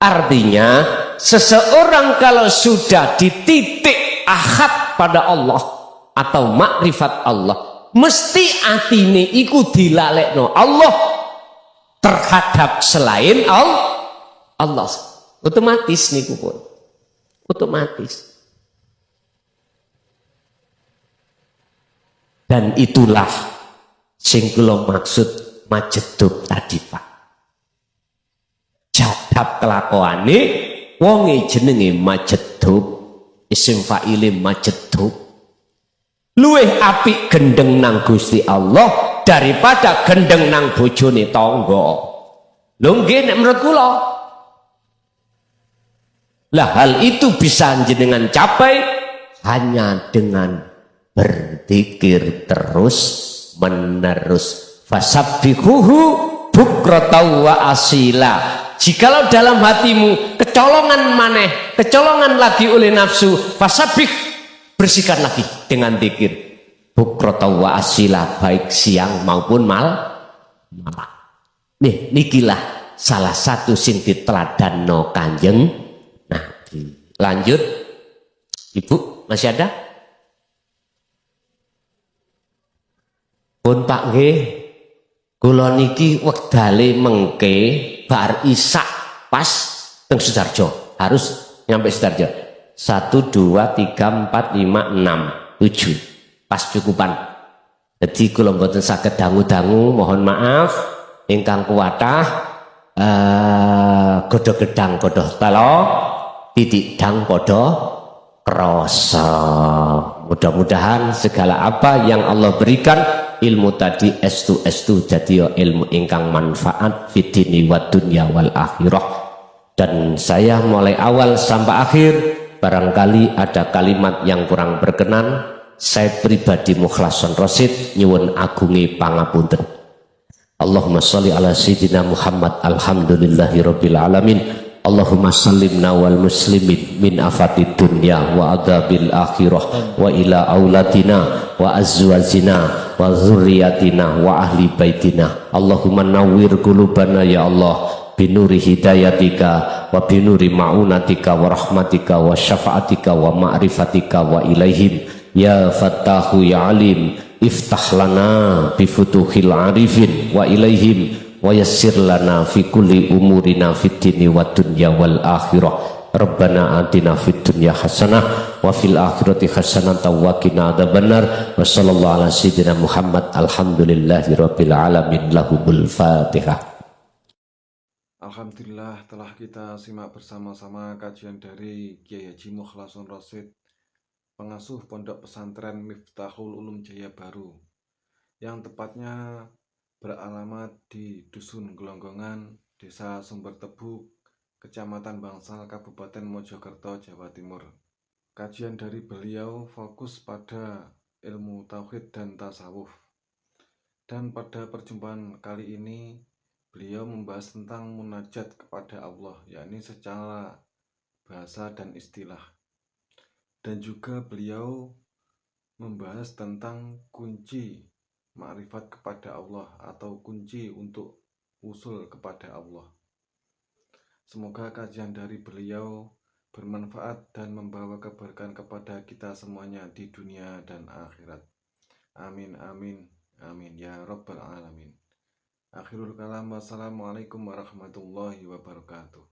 Artinya seseorang kalau sudah di titik ahad pada Allah atau makrifat Allah, mesti atine iku dilalekno Allah terhadap selain Allah. Otomatis niku pun. Otomatis. Dan itulah sing kula maksud majedub tadi, Pak. Jadab kelakuane wonge jenenge majedub, isim fa'ile majedub. Luwih apik gendeng nang Gusti Allah daripada gendeng nang bojone tangga. Lho nggih nek menurut kula. Lah hal itu bisa jenengan capai hanya dengan berzikir terus menerus. Fasabbihuhu bukratan wa asila. Jikalau dalam hatimu kecolongan maneh, kecolongan lagi oleh nafsu, fasabih, bersihkan lagi dengan zikir. Bukratan wa asila, baik siang maupun malam. Nih, nikilah salah satu sing diteladanno Kanjeng Nabi. Lanjut, Ibu masih ada? Pun Pak nggih, kula niki wektale mengke bar isak pas teng Sudarjo, harus nyampe Sudarjo. 1 2 3 4 5 6 7 pas cukupan. Jadi kula mboten saged dangu-dangu, mohon maaf ingkang kuwatah godho gedang godho telo titik dang padha krasa. Mudah-mudahan segala apa yang Allah berikan ilmu tadi estu jadi ilmu ingkang manfaat fitini wa dunya wal akhirah. Dan saya mulai awal sampai akhir barangkali ada kalimat yang kurang berkenan, saya pribadi Mukhlason Rosid nyuwun agungi pangapunten. Allahumma sholli ala sayyidina Muhammad alhamdulillahi rabbil alamin. Allahumma sallimna wal muslimin min afati dunya wa adabil akhirah wa ila auladina wa azwajina wa zurriyatina wa ahli baitina. Allahumma nawwir qulubana ya Allah binuri hidayatika wa binuri ma'unatika wa rahmatika wa syafa'atika wa ma'rifatika wa ilaihim ya fattahu ya alim iftah lana bifutuhil arifin wa ilaihim wa yassir lana fi kulli umurina fid dini wad dunya wal akhirah. Rabbana atina fid dunya hasanah wa fil akhirati hasanah wa qina adzabannar. Wa sallallahu ala sayyidina Muhammad alhamdulillahi rabbil alamin. Lahumul Fatihah. Alhamdulillah, telah kita simak bersama-sama kajian dari Kiai Haji Mukhlason Rosid, pengasuh Pondok Pesantren Miftahul Ulum Jaya Baru, yang tepatnya beralamat di Dusun Gelonggongan, Desa Sumber Tebu, Kecamatan Bangsal, Kabupaten Mojokerto, Jawa Timur. Kajian dari beliau fokus pada ilmu tauhid dan tasawuf. Dan pada perjumpaan kali ini, beliau membahas tentang munajat kepada Allah, yakni secara bahasa dan istilah. Dan juga beliau membahas tentang kunci makrifat kepada Allah atau kunci untuk usul kepada Allah. Semoga kajian dari beliau bermanfaat dan membawa keberkahan kepada kita semuanya di dunia dan akhirat. Amin, amin, amin, ya Rabbal Alamin. Akhirul kalam, wassalamualaikum warahmatullahi wabarakatuh.